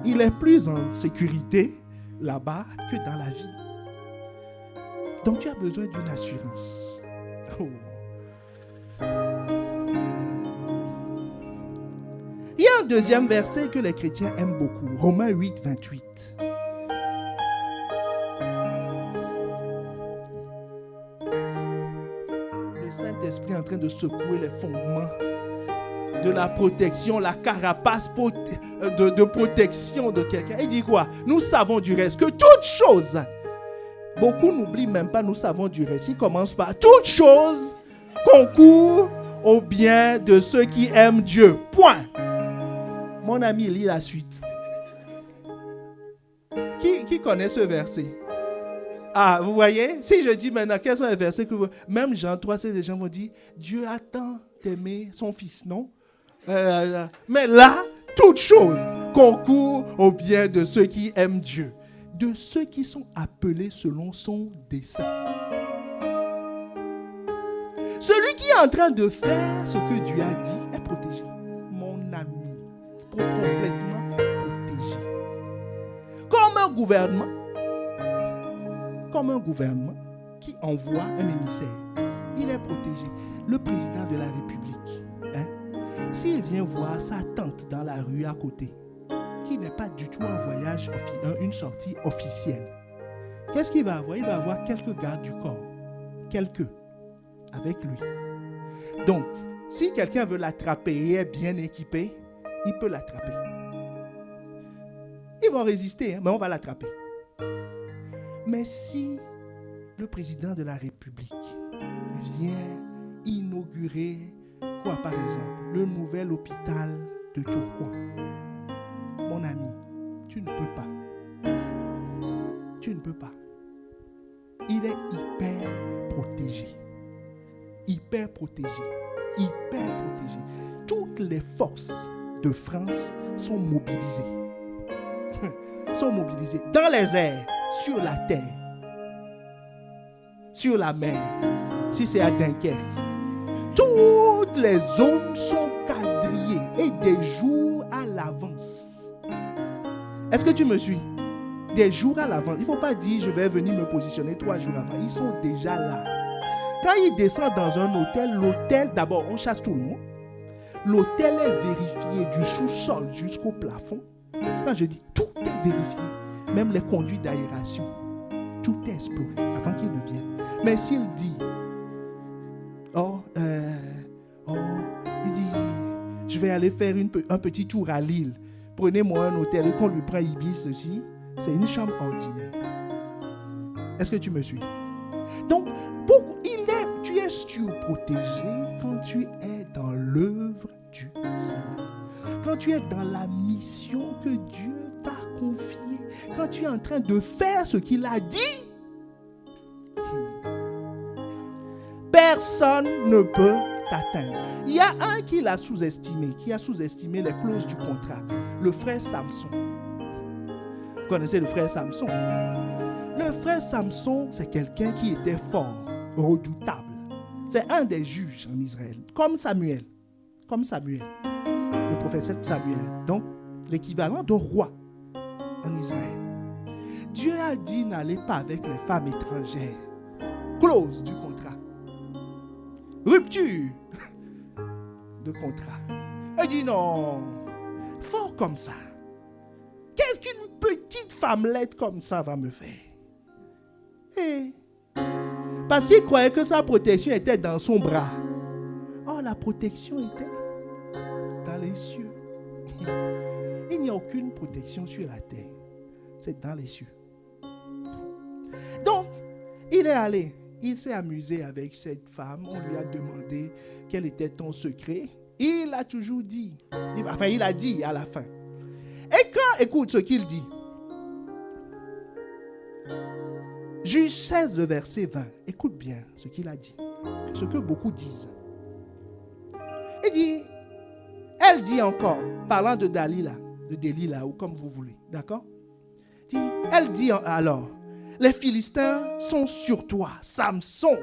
S2: Il est plus en sécurité là-bas que dans la vie. Donc tu as besoin d'une assurance. Il y a un deuxième verset que les chrétiens aiment beaucoup. Romains 8, 28. Le Saint-Esprit est en train de secouer les fondements de la protection, la carapace de protection de quelqu'un. Il dit quoi? Nous savons du reste que toute chose, beaucoup n'oublient même pas, nous savons du reste. Il commence par toute chose concourt au bien de ceux qui aiment Dieu. Point. Mon ami lit la suite. Qui connaît ce verset? Ah, vous voyez? Si je dis maintenant, quels sont les versets que vous... Même Jean 3, c'est des gens vont dire, Dieu a tant aimé son fils, non? Mais là, toute chose concourt au bien de ceux qui aiment Dieu, de ceux qui sont appelés selon son dessein. Celui qui est en train de faire ce que Dieu a dit est protégé. Mon ami, complètement protégé. Comme un gouvernement qui envoie un émissaire, il est protégé. Le président de la République, s'il vient voir sa tante dans la rue à côté, qui n'est pas du tout un voyage, une sortie officielle, qu'est-ce qu'il va avoir? Il va avoir quelques gardes du corps. Quelques. Avec lui. Donc, si quelqu'un veut l'attraper et est bien équipé, il peut l'attraper. Ils vont résister, mais on va l'attraper. Mais si le président de la République vient inaugurer, quoi par exemple, le nouvel hôpital de Tourcoing, mon ami, tu ne peux pas. Tu ne peux pas. Il est hyper protégé. Hyper protégé. Hyper protégé. Toutes les forces de France sont mobilisées. Sont mobilisées dans les airs, sur la terre, sur la mer, si c'est à Dunkerque. Toutes les zones sont quadrillées et des jours à l'avance. Est-ce que tu me suis? Des jours à l'avance. Il ne faut pas dire je vais venir me positionner 3 jours avant. Ils sont déjà là. Quand ils descendent dans un hôtel, l'hôtel, d'abord on chasse tout le monde. L'hôtel est vérifié du sous-sol jusqu'au plafond. Quand je dis tout est vérifié, même les conduits d'aération, tout est exploré avant qu'ils ne viennent. Mais s'il dit, il dit, je vais aller faire un petit tour à Lille, prenez-moi un hôtel et qu'on lui prend Ibis aussi, c'est une chambre ordinaire. Est-ce que tu me suis? Donc, tu es surprotégé quand tu es dans l'œuvre du Seigneur. Quand tu es dans la mission que Dieu t'a confiée. Quand tu es en train de faire ce qu'il a dit. Personne ne peut t'atteindre. Il y a un qui l'a sous-estimé, qui a sous-estimé les clauses du contrat. Le frère Samson. Vous connaissez le frère Samson? Le frère Samson, c'est quelqu'un qui était fort, redoutable. C'est un des juges en Israël, comme Samuel. Le prophète Samuel. Donc, l'équivalent d'un roi en Israël. Dieu a dit n'allez pas avec les femmes étrangères. Clause du contrat. Rupture de contrat. Il dit non, fort comme ça. Qu'est-ce qu'une petite femmelette comme ça va me faire? Parce qu'il croyait que sa protection était dans son bras. Oh, la protection était dans les cieux. Il n'y a aucune protection sur la terre. C'est dans les cieux. Donc, il est allé. Il s'est amusé avec cette femme. On lui a demandé quel était ton secret. Il a toujours dit. Enfin, il a dit à la fin. Et quand, écoute ce qu'il dit. Juge 16, le verset 20. Écoute bien ce qu'il a dit. Ce que beaucoup disent. Il dit, elle dit encore, parlant de Delilah, ou comme vous voulez, d'accord? Elle dit alors, les Philistins sont sur toi, Samson.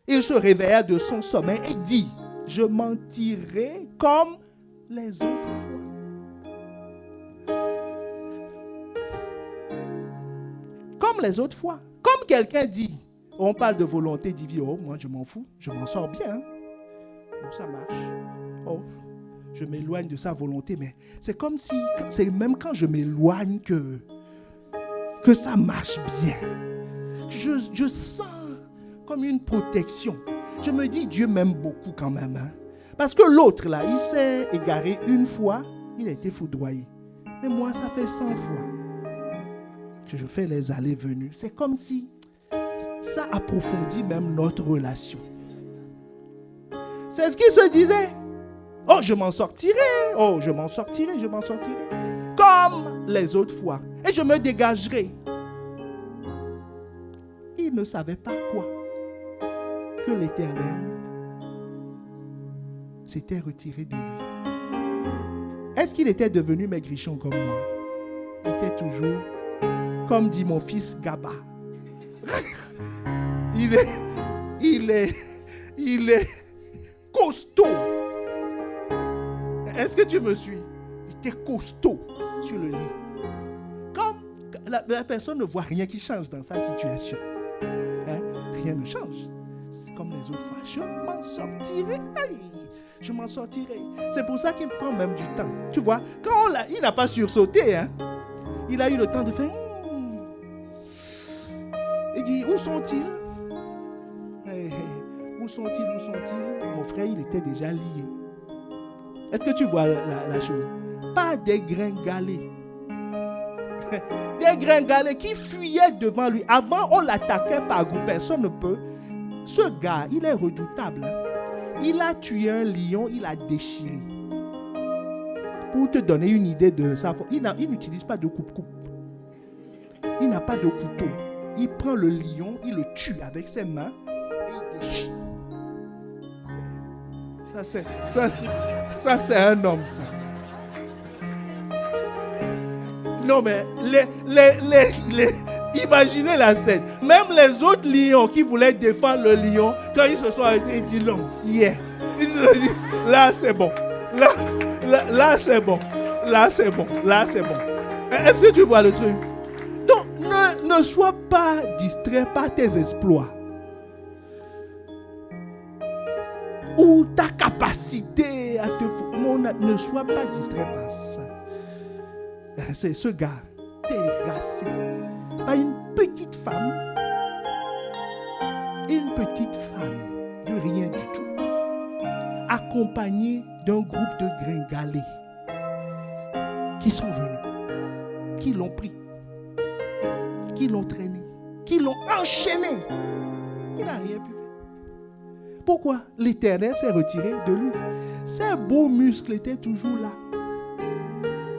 S2: Il se réveilla de son sommeil et dit, je m'en tirerai comme les autres fois. Comme les autres fois. Comme quelqu'un dit, on parle de volonté divine, oh, moi je m'en fous, je m'en sors bien. Bon, ça marche. Oh, je m'éloigne de sa volonté, mais c'est comme si, c'est même quand je m'éloigne que ça marche bien. Je sens comme une protection. Je me dis, Dieu m'aime beaucoup quand même. Hein? Parce que l'autre là, il s'est égaré une fois, il a été foudroyé. Mais moi, ça fait 100 fois que je fais les allées-venues. C'est comme si ça approfondit même notre relation. C'est ce qu'il se disait. Oh, je m'en sortirai. Oh, je m'en sortirai, je m'en sortirai. Comme les autres fois. Et je me dégagerai. Il ne savait pas quoi. Que l'Éternel s'était retiré de lui. Est-ce qu'il était devenu maigrichon comme moi? Il était toujours, comme dit mon fils Gaba. Il est costaud. Est-ce que tu me suis? Il était costaud sur le lit. Comme la personne ne voit rien qui change dans sa situation. Hein? Rien ne change. C'est comme les autres fois. Je m'en sortirai. Aïe, je m'en sortirai. C'est pour ça qu'il prend même du temps. Tu vois, quand il n'a pas sursauté, hein? Il a eu le temps de faire. Il dit, où sont-ils? Où sont-ils? Mon frère, il était déjà lié. Est-ce que tu vois la chose? Pas des gringalés. Des gringalés qui fuyaient devant lui. Avant, on l'attaquait par groupe. Personne ne peut. Ce gars, il est redoutable. Il a tué un lion, il a déchiré. Pour te donner une idée de sa force, il n'utilise pas de coupe-coupe. Il n'a pas de couteau. Il prend le lion, il le tue avec ses mains et il déchire. Ça c'est un homme, ça. Non, mais imaginez la scène. Même les autres lions qui voulaient défendre le lion, quand ils se sont arrêtés, ils disent non, yeah. Ils se disent, là c'est bon. Là c'est bon. Là c'est bon. Là c'est bon. Est-ce que tu vois le truc? Donc, ne sois pas distrait par tes exploits. Ou ta capacité à te... Non, ne sois pas distrait par ça. C'est ce gars terrassé par une petite femme de rien du tout, accompagnée d'un groupe de gringalés qui sont venus, qui l'ont pris, qui l'ont traîné, qui l'ont enchaîné. Il n'a rien pu faire. Pourquoi? L'Éternel s'est retiré de lui. Ses beaux muscles étaient toujours là.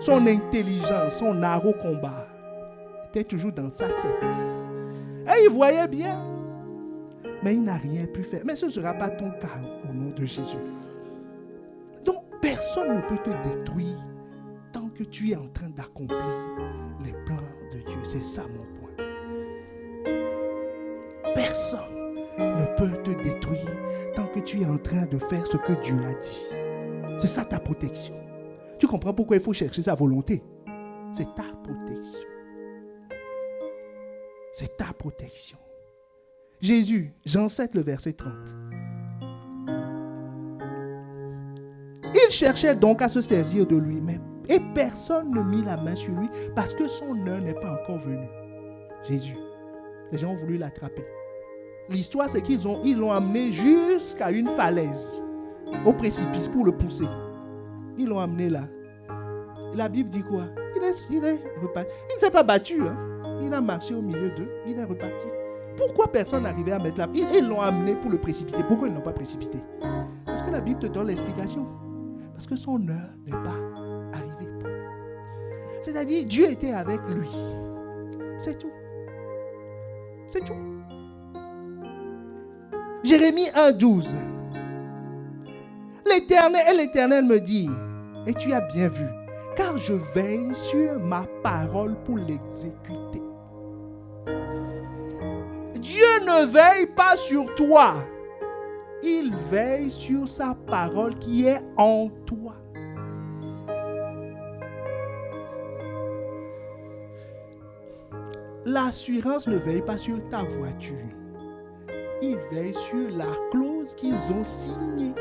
S2: Son intelligence, son art au combat était toujours dans sa tête. Et il voyait bien. Mais il n'a rien pu faire. Mais ce ne sera pas ton cas au nom de Jésus. Donc, personne ne peut te détruire tant que tu es en train d'accomplir les plans de Dieu. C'est ça mon point. Personne ne peut te détruire tant que tu es en train de faire ce que Dieu a dit. C'est ça ta protection. Tu comprends pourquoi il faut chercher sa volonté? C'est ta protection. C'est ta protection. Jésus, Jean 7, le verset 30. Il cherchait donc à se saisir de lui, et personne ne mit la main sur lui parce que son heure n'est pas encore venue. Jésus, les gens ont voulu l'attraper. L'histoire, c'est qu'ils l'ont amené jusqu'à une falaise, au précipice, pour le pousser. Ils l'ont amené là. La Bible dit quoi? Il est reparti. Il ne s'est pas battu. Hein? Il a marché au milieu d'eux. Il est reparti. Pourquoi personne n'arrivait à mettre la... Ils l'ont amené pour le précipiter. Pourquoi ils ne l'ont pas précipité? Parce que la Bible te donne l'explication. Parce que son heure n'est pas arrivée. C'est-à-dire, Dieu était avec lui. C'est tout. C'est tout. Jérémie 1,12. L'Éternel me dit, et tu as bien vu, car je veille sur ma parole pour l'exécuter. Dieu ne veille pas sur toi. Il veille sur sa parole qui est en toi. L'assurance ne veille pas sur ta voiture. Il veille sur la clause qu'ils ont signée.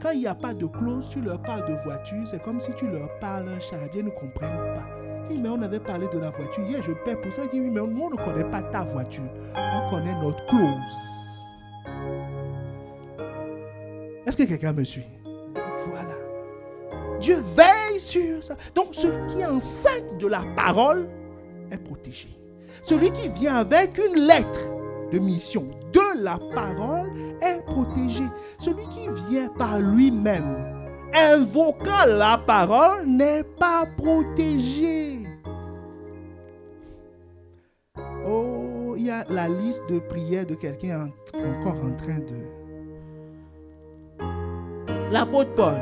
S2: Quand il n'y a pas de clause, tu leur parles de voiture, c'est comme si tu leur parles un charabia, ils ne comprennent pas. Il dit, mais on avait parlé de la voiture. Hier, je paie pour ça. Il dit, oui, mais nous, on ne connaît pas ta voiture. On connaît notre clause. Est-ce que quelqu'un me suit? Voilà. Dieu veille sur ça. Donc, celui qui est enceinte de la parole est protégé. Celui qui vient avec une lettre de mission de la parole est protégé. Celui qui vient par lui-même, invoquant la parole, n'est pas protégé. Oh, il y a la liste de prières de quelqu'un encore en train de... L'apôtre Paul,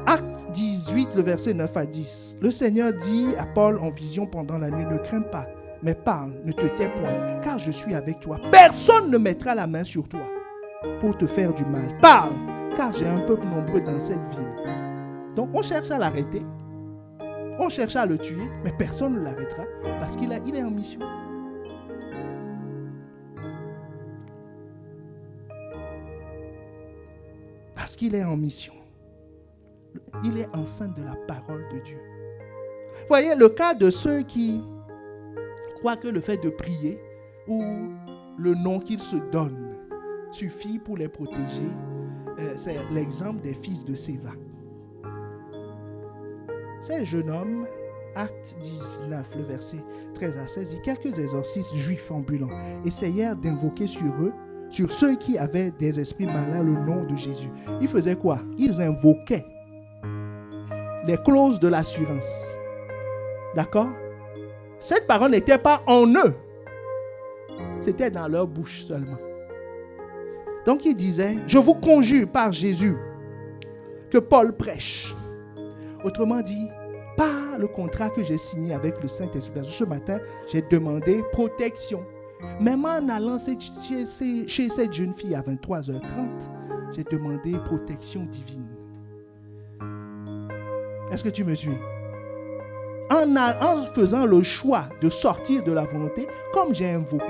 S2: Acte 18, le verset 9 à 10. Le Seigneur dit à Paul en vision pendant la nuit, ne crains pas, mais parle, ne te tais point, car je suis avec toi. Personne ne mettra la main sur toi pour te faire du mal. Parle, car j'ai un peuple nombreux dans cette ville. Donc on cherche à l'arrêter, on cherche à le tuer, mais personne ne l'arrêtera parce qu'il est en mission. Parce qu'il est en mission. Il est enceinte de la parole de Dieu. Voyez, le cas de ceux qui croient que le fait de prier ou le nom qu'ils se donnent suffit pour les protéger, c'est l'exemple des fils de Séva. Ces jeunes hommes, Acte 19, le verset 13 à 16, dit, quelques exorcistes juifs ambulants essayèrent d'invoquer sur eux, sur ceux qui avaient des esprits malins, le nom de Jésus. Ils faisaient quoi? Ils invoquaient les clauses de l'assurance. D'accord? Cette parole n'était pas en eux. C'était dans leur bouche seulement. Donc il disait, je vous conjure par Jésus que Paul prêche. Autrement dit, par le contrat que j'ai signé avec le Saint-Esprit. Ce matin, j'ai demandé protection. Même en allant chez cette jeune fille à 23h30, j'ai demandé protection divine. Est-ce que tu me suis? En faisant le choix de sortir de la volonté, comme j'ai invoqué,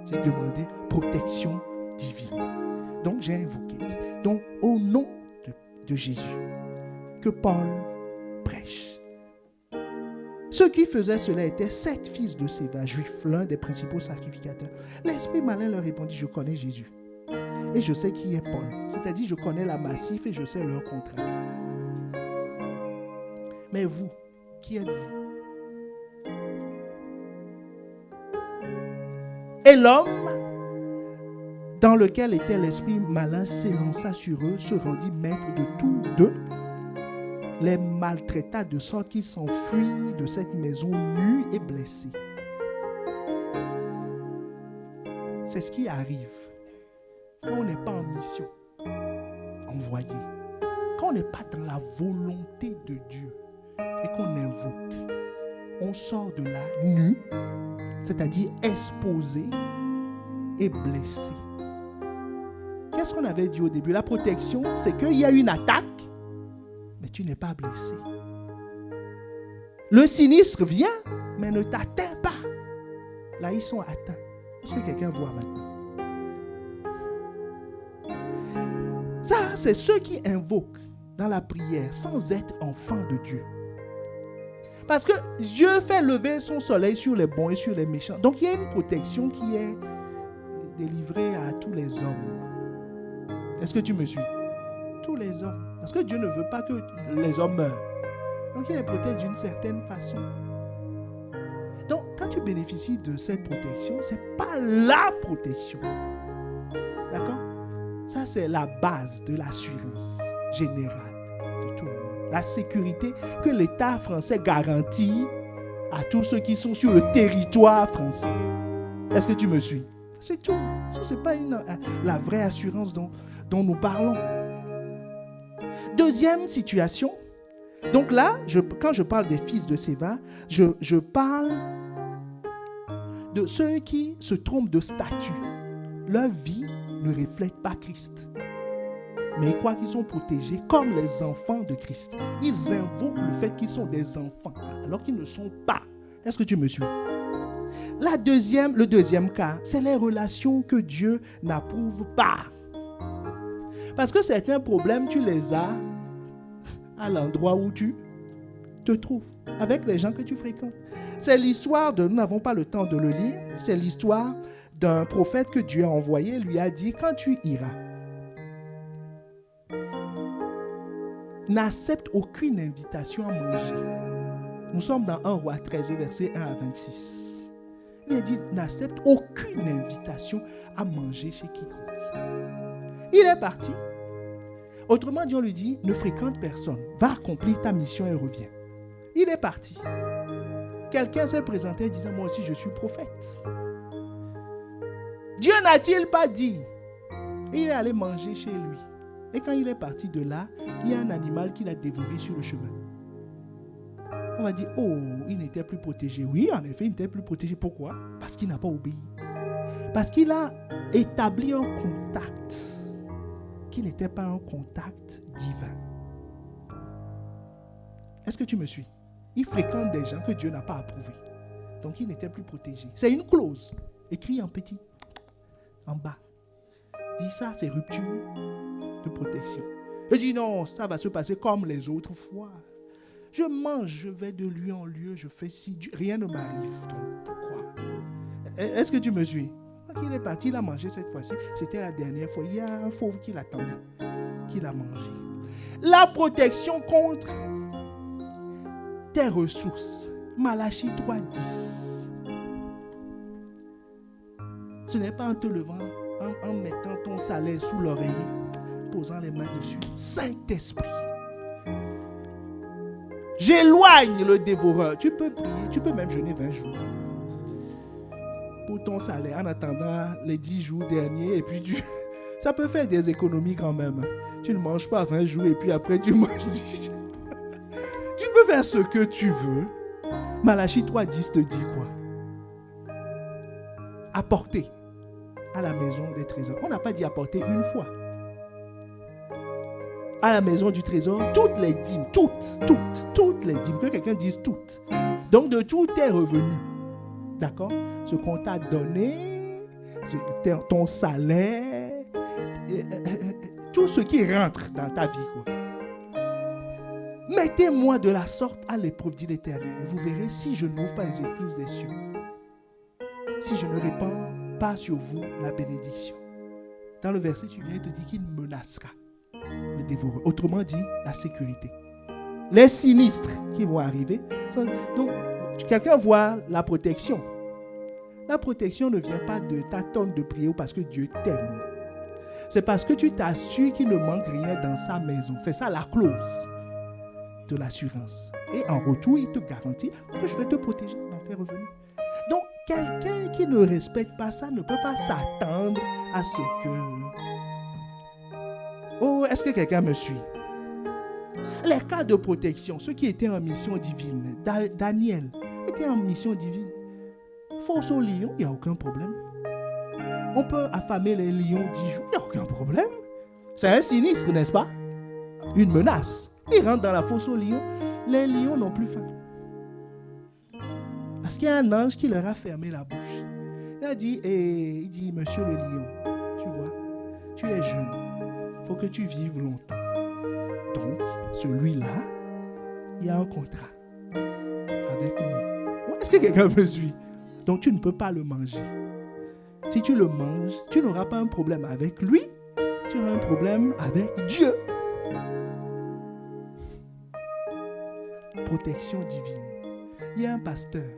S2: j'ai demandé protection divine. Donc j'ai invoqué. Donc au nom de Jésus, que Paul prêche. Ceux qui faisaient cela étaient 7 fils de Séva, juifs, l'un des principaux sacrificateurs. L'esprit malin leur répondit, je connais Jésus. Et je sais qui est Paul. C'est-à-dire, je connais la massif et je sais leur contrat. Mais vous, qui êtes-vous? Et l'homme dans lequel était l'esprit malin s'élança sur eux, se rendit maître de tous deux, les maltraita de sorte qu'ils s'enfuirent de cette maison nus et blessés. C'est ce qui arrive quand on n'est pas en mission, envoyé, quand on n'est pas dans la volonté de Dieu et qu'on invoque. On sort de là nu, c'est-à-dire exposé et blessé. Qu'est-ce qu'on avait dit au début? La protection, c'est qu'il y a une attaque, mais tu n'es pas blessé. Le sinistre vient, mais ne t'atteint pas. Là, ils sont atteints. Est-ce que quelqu'un voit maintenant? Ça, c'est ceux qui invoquent dans la prière sans être enfants de Dieu. Parce que Dieu fait lever son soleil sur les bons et sur les méchants. Donc, il y a une protection qui est délivrée à tous les hommes. Est-ce que tu me suis? Tous les hommes. Parce que Dieu ne veut pas que les hommes meurent. Donc, il les protège d'une certaine façon. Donc, quand tu bénéficies de cette protection, ce n'est pas la protection. D'accord? Ça, c'est la base de l'assurance générale de tout le monde. La sécurité que l'État français garantit à tous ceux qui sont sur le territoire français. Est-ce que tu me suis? C'est tout. Ça, ce n'est pas la vraie assurance dont nous parlons. Deuxième situation. Donc là, quand je parle des fils de Séva, je parle de ceux qui se trompent de statut. Leur vie ne reflète pas Christ. Mais ils croient qu'ils sont protégés comme les enfants de Christ. Ils invoquent le fait qu'ils sont des enfants, alors qu'ils ne sont pas. Est-ce que tu me suis? Le deuxième cas, c'est les relations que Dieu n'approuve pas. Parce que certains problèmes, tu les as à l'endroit où tu te trouves, avec les gens que tu fréquentes. C'est l'histoire nous n'avons pas le temps de le lire, c'est l'histoire d'un prophète que Dieu a envoyé, lui a dit, quand tu iras, n'accepte aucune invitation à manger. Nous sommes dans 1 Roi 13, verset 1 à 26. Il a dit, n'accepte aucune invitation à manger chez quiconque. Il est parti. Autrement dit, on lui dit, ne fréquente personne. Va accomplir ta mission et reviens. Il est parti. Quelqu'un s'est présenté disant, moi aussi je suis prophète. Dieu n'a-t-il pas dit? Il est allé manger chez lui. Et quand il est parti de là, il y a un animal qui l'a dévoré sur le chemin. On va dire, oh, il n'était plus protégé. Oui, en effet, il n'était plus protégé. Pourquoi? Parce qu'il n'a pas obéi. Parce qu'il a établi un contact qui n'était pas un contact divin. Est-ce que tu me suis? Il fréquente des gens que Dieu n'a pas approuvés. Donc, il n'était plus protégé. C'est une clause, écrit en petit, en bas. Dit ça, c'est rupture de protection. Il dit non, ça va se passer comme les autres fois. Je mange, je vais de lieu en lieu, je fais ci, rien ne m'arrive. Donc, pourquoi? Est-ce que tu me suis? Il est parti, il a mangé cette fois-ci. C'était la dernière fois. Il y a un fauve qui l'attendait, qui l'a mangé. La protection contre tes ressources. Malachie 3:10. Ce n'est pas en te levant, en mettant ton salaire sous l'oreiller, posant les mains dessus. Saint-Esprit, j'éloigne le dévoreur. Tu peux prier, tu peux même jeûner 20 jours pour ton salaire en attendant les 10 jours derniers. Et puis ça peut faire des économies quand même. Tu ne manges pas 20 jours et puis après tu manges. Tu peux faire ce que tu veux. Malachie 3:10 te dit quoi? Apporter à la maison des trésors. On n'a pas dit apporter une fois. À la maison du trésor, toutes les dîmes, toutes les dîmes, que quelqu'un dise toutes. Donc de tous tes revenus, d'accord? Ce qu'on t'a donné, ton salaire, tout ce qui rentre dans ta vie, quoi. Mettez-moi de la sorte à l'épreuve, dit l'Éternel. Vous verrez si je n'ouvre pas les écluses des cieux, si je ne répands pas sur vous la bénédiction. Dans le verset suivant, il te dit qu'il menacera le dévoreur. Autrement dit, la sécurité. Les sinistres qui vont arriver. Donc, quelqu'un voit la protection. La protection ne vient pas de ta tonne de prière ou parce que Dieu t'aime. C'est parce que tu t'assures qu'il ne manque rien dans sa maison. C'est ça la clause de l'assurance. Et en retour, il te garantit que je vais te protéger dans tes revenus. Donc, quelqu'un qui ne respecte pas ça ne peut pas s'attendre à ce que... Oh, est-ce que quelqu'un me suit? Les cas de protection, ceux qui étaient en mission divine, Daniel était en mission divine. Force aux lions, il n'y a aucun problème. On peut affamer les lions 10 jours, il n'y a aucun problème. C'est un sinistre, n'est-ce pas? Une menace. Il rentre dans la fosse aux lions, les lions n'ont plus faim. Parce qu'il y a un ange qui leur a fermé la bouche. Il a dit, monsieur le lion, tu vois, tu es jeune, il faut que tu vives longtemps. Donc, celui-là, il y a un contrat avec nous. Est-ce que quelqu'un me suit? Donc, tu ne peux pas le manger. Si tu le manges, tu n'auras pas un problème avec lui, tu auras un problème avec Dieu. Protection divine. Il y a un pasteur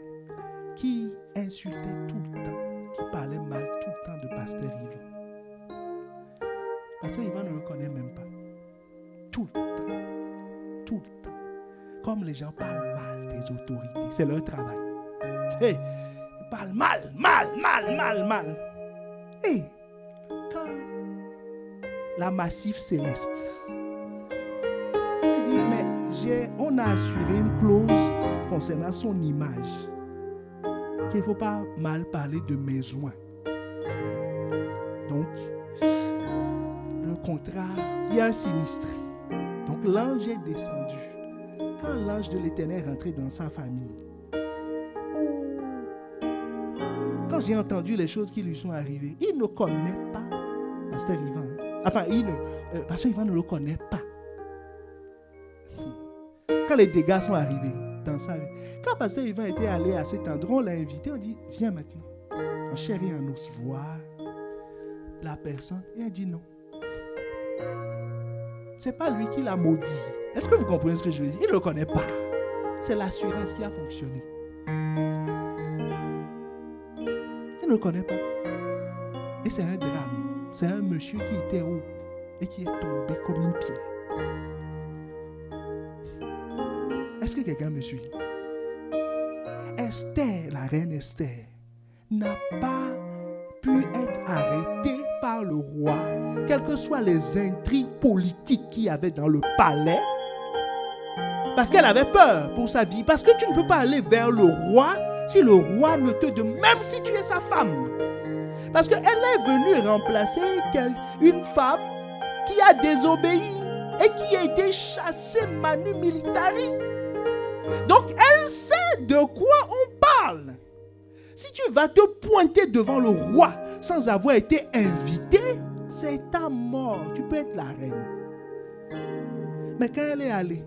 S2: qui insultait tout le temps, qui parlait mal tout le temps de pasteur Yvan. Pasteur Yvan ne le connaît même pas. Tout le temps. Tout le temps. Comme les gens parlent mal des autorités, c'est leur travail. Hey, il parle mal. Et quand la Massif Céleste, il dit, mais on a assuré une clause concernant son image, qu'il ne faut pas mal parler de mes soins. Donc, le contrat, il y a un sinistre. Donc, l'ange est descendu. Quand l'ange de l'Éternel est rentré dans sa famille, quand j'ai entendu les choses qui lui sont arrivées, il ne connaît pas Pasteur Ivan. Enfin, Pasteur Ivan ne le connaît pas. Quand les dégâts sont arrivés dans sa vie, quand Pasteur Ivan était allé à cet endroit, on l'a invité, on dit, viens maintenant. En chair et en os, voir la personne. Et elle dit non. C'est pas lui qui l'a maudit. Est-ce que vous comprenez ce que je veux dire? Il ne le connaît pas. C'est l'assurance qui a fonctionné. Il ne le connaît pas. Et c'est un drame. C'est un monsieur qui était haut et qui est tombé comme une pierre. Est-ce que quelqu'un me suit? Esther, la reine Esther, n'a pas pu être arrêtée par le roi, quelles que soient les intrigues politiques qu'il y avait dans le palais, parce qu'elle avait peur pour sa vie, parce que tu ne peux pas aller vers le roi si le roi ne te demande, même si tu es sa femme. Parce qu'elle est venue remplacer une femme qui a désobéi et qui a été chassée manu militari. Donc elle sait de quoi on parle. Si tu vas te pointer devant le roi sans avoir été invité, c'est ta mort. Tu peux être la reine. Mais quand elle est allée,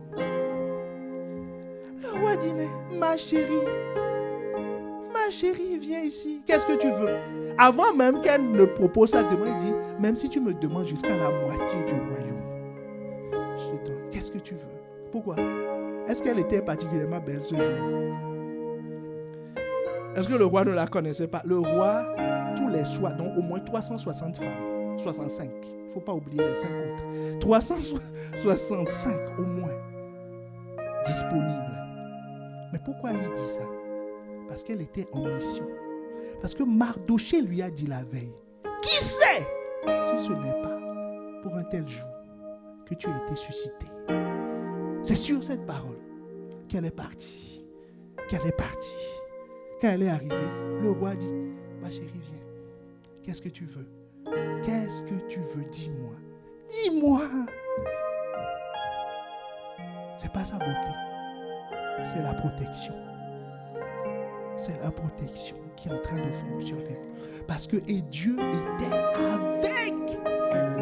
S2: le roi dit, mais ma chérie, viens ici. Qu'est-ce que tu veux? Avant même qu'elle ne propose sa demande, il dit, même si tu me demandes jusqu'à la moitié du royaume, je te donne. Qu'est-ce que tu veux? Pourquoi? Est-ce qu'elle était particulièrement belle ce jour? Est-ce que le roi ne la connaissait pas? Le roi, tous les soirs, donc au moins 360 femmes, 65, il ne faut pas oublier les 5 autres, 365 au moins, disponibles. Mais pourquoi il dit ça? Parce qu'elle était en mission. Parce que Mardoché lui a dit la veille, qui sait si ce n'est pas pour un tel jour que tu as été suscité? C'est sur cette parole qu'elle est partie. Quand elle est arrivée, le roi dit, ma chérie, viens. Qu'est-ce que tu veux? Qu'est-ce que tu veux? Dis-moi. Dis-moi. C'est pas sa beauté. C'est la protection. C'est la protection qui est en train de fonctionner. Parce que et Dieu était avec elle.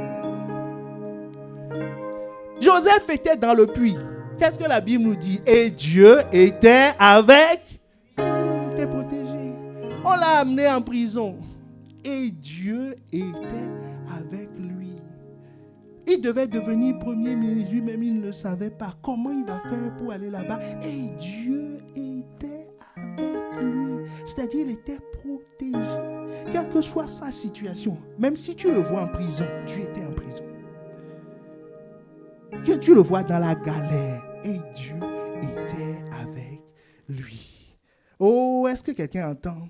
S2: Joseph était dans le puits. Qu'est-ce que la Bible nous dit? Et Dieu était avec. Il était protégé. On l'a amené en prison. Et Dieu était avec lui. Il devait devenir premier ministre, lui-même il ne le savait pas. Comment il va faire pour aller là-bas? Et Dieu était avec lui. C'est-à-dire il était protégé. Quelle que soit sa situation, même si tu le vois en prison, Dieu était en prison. Que tu le vois dans la galère, et Dieu était avec lui. Oh, est-ce que quelqu'un entend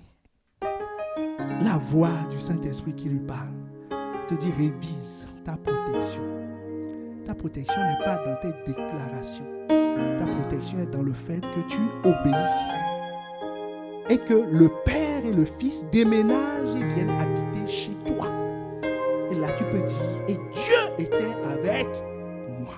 S2: la voix du Saint-Esprit qui lui parle? Il te dit, révise ta protection. Ta protection n'est pas dans tes déclarations. Ta protection est dans le fait que tu obéis. Et que le Père et le Fils déménagent et viennent habiter chez toi. Et là, tu peux dire, et Dieu était avec moi.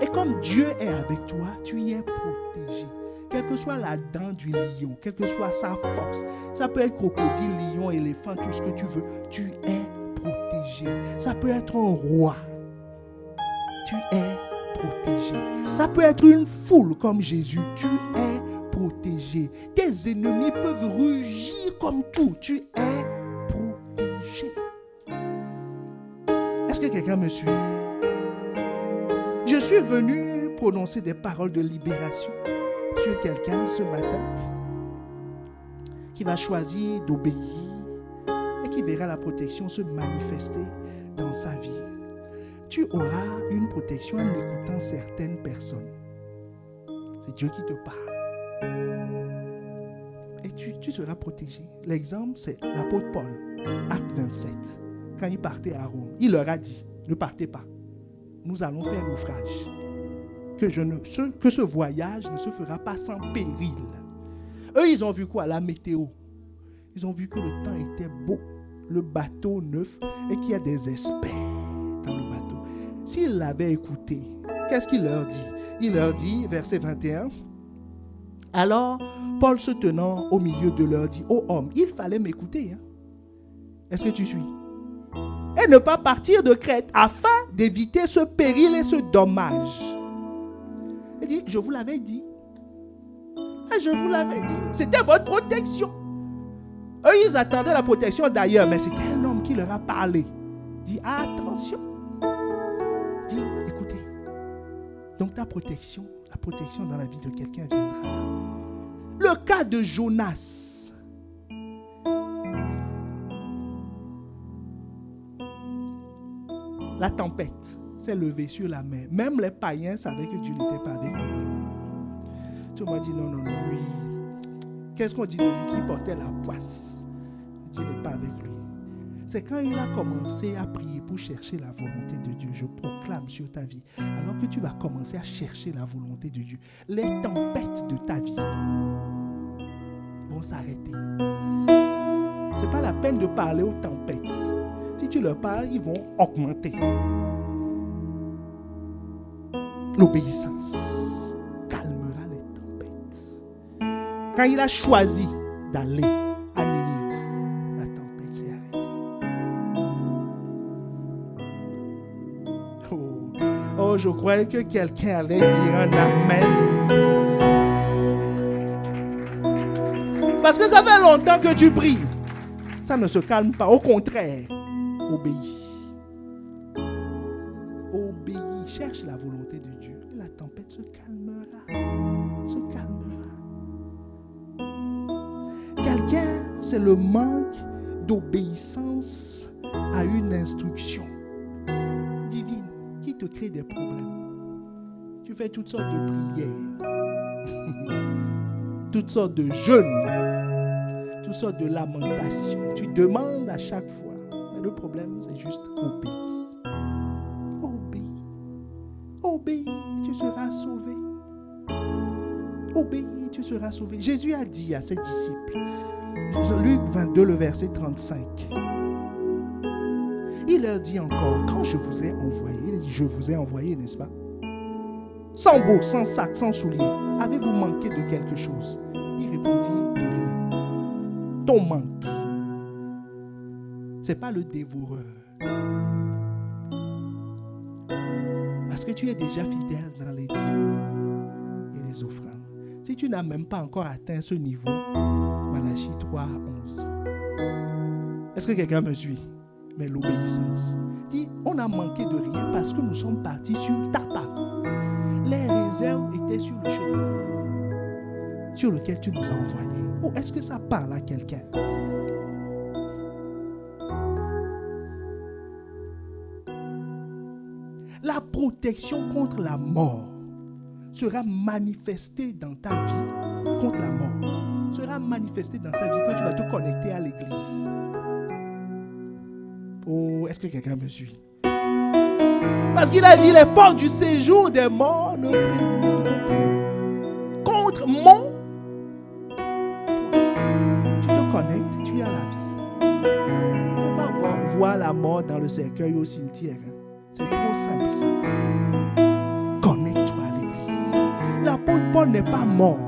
S2: Et comme Dieu est avec toi, tu y es protégé. Quelle que soit la dent du lion, quelle que soit sa force, ça peut être crocodile, lion, éléphant, tout ce que tu veux, tu es protégé. Ça peut être un roi, tu es protégé. Ça peut être une foule comme Jésus, tu es protégé. Tes ennemis peuvent rugir comme tout, tu es protégé. Est-ce que quelqu'un me suit? Je suis venu prononcer des paroles de libération sur quelqu'un ce matin qui va choisir d'obéir et qui verra la protection se manifester dans sa vie. Tu auras une protection en écoutant certaines personnes. C'est Dieu qui te parle. Et tu seras protégé. L'exemple, c'est l'apôtre Paul, acte 27. Quand il partait à Rome, il leur a dit, ne partez pas. Nous allons faire naufrage. Que ce voyage ne se fera pas sans péril. Eux, ils ont vu quoi? La météo. Ils ont vu que le temps était beau, le bateau neuf, et qu'il y a des experts dans le bateau. S'ils l'avaient écouté, qu'est-ce qu'il leur dit? Il leur dit, verset 21, alors Paul se tenant au milieu de leur dit, ô homme, il fallait m'écouter. Est-ce que tu suis? Et ne pas partir de Crète afin d'éviter ce péril et ce dommage. Il dit, je vous l'avais dit. Je vous l'avais dit. C'était votre protection. Eux, ils attendaient la protection d'ailleurs, mais c'était un homme qui leur a parlé. Il dit, attention. Il dit, écoutez. Donc ta protection, la protection dans la vie de quelqu'un viendra là. Le cas de Jonas. La tempête s'est levée sur la mer. Même les païens savaient que Dieu n'était pas avec lui. Tout le monde dit non, lui. Qu'est-ce qu'on dit de lui qui portait la poisse? Dieu n'est pas avec lui. C'est quand il a commencé à prier pour chercher la volonté de Dieu. Je proclame sur ta vie. Alors que tu vas commencer à chercher la volonté de Dieu, les tempêtes de ta vie vont s'arrêter. Ce n'est pas la peine de parler aux tempêtes. Si tu leur parles, ils vont augmenter. L'obéissance calmera les tempêtes. Quand il a choisi d'aller à Ninive, la tempête s'est arrêtée. Oh, je croyais que quelqu'un allait dire un amen. Parce que ça fait longtemps que tu pries. Ça ne se calme pas. Au contraire, obéis. Obéis. Cherche la volonté de Dieu. Et la tempête se calmera. Se calmera. Quelqu'un, c'est le manque d'obéissance à une instruction divine qui te crée des problèmes. Tu fais toutes sortes de prières, toutes sortes de jeûnes, toutes sortes de lamentations. Tu demandes à chaque fois. Mais le problème, c'est juste obéir. Obéis, tu seras sauvé. Obéis, tu seras sauvé. Jésus a dit à ses disciples, Luc 22, le verset 35, il leur dit encore, quand je vous ai envoyé, il dit, je vous ai envoyé, n'est-ce pas? Sans beau, sans sac, sans souliers, avez-vous manqué de quelque chose? Il répondit, de rien. Ton manque, ce n'est pas le dévoreur. Parce que tu es déjà fidèle dans les dîmes et les offrandes. Si tu n'as même pas encore atteint ce niveau, Malachie 3, 11. Est-ce que quelqu'un me suit? Mais l'obéissance. Dit, on a manqué de rien parce que nous sommes partis sur ta part. Les réserves étaient sur le chemin sur lequel tu nous as envoyés. Ou est-ce que ça parle à quelqu'un? La protection contre la mort sera manifestée dans ta vie. Contre la mort sera manifestée dans ta vie quand tu vas te connecter à l'église. Oh, est-ce que quelqu'un me suit? Parce qu'il a dit les portes du séjour des morts ne préviendront plus. Contre mon, tu te connectes, tu es à la vie. Il ne faut pas voir la mort dans le cercueil au cimetière. C'est trop simple ça. Connecte-toi à l'église. L'apôtre Paul n'est pas mort.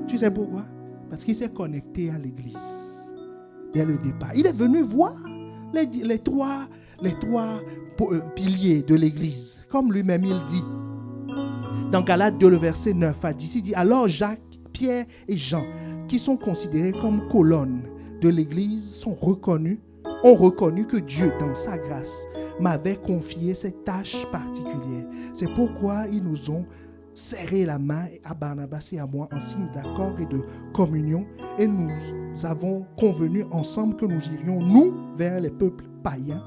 S2: Tu sais pourquoi? Parce qu'il s'est connecté à l'église dès le départ. Il est venu voir les trois piliers de l'église. Comme lui-même il dit. Dans Galates 2, le verset 9 à 10, il dit, alors Jacques, Pierre et Jean, qui sont considérés comme colonnes de l'église, ont reconnu que Dieu, dans sa grâce, m'avait confié cette tâche particulière. C'est pourquoi ils nous ont serré la main à Barnabas et à moi en signe d'accord et de communion, et nous avons convenu ensemble que nous irions, nous, vers les peuples païens,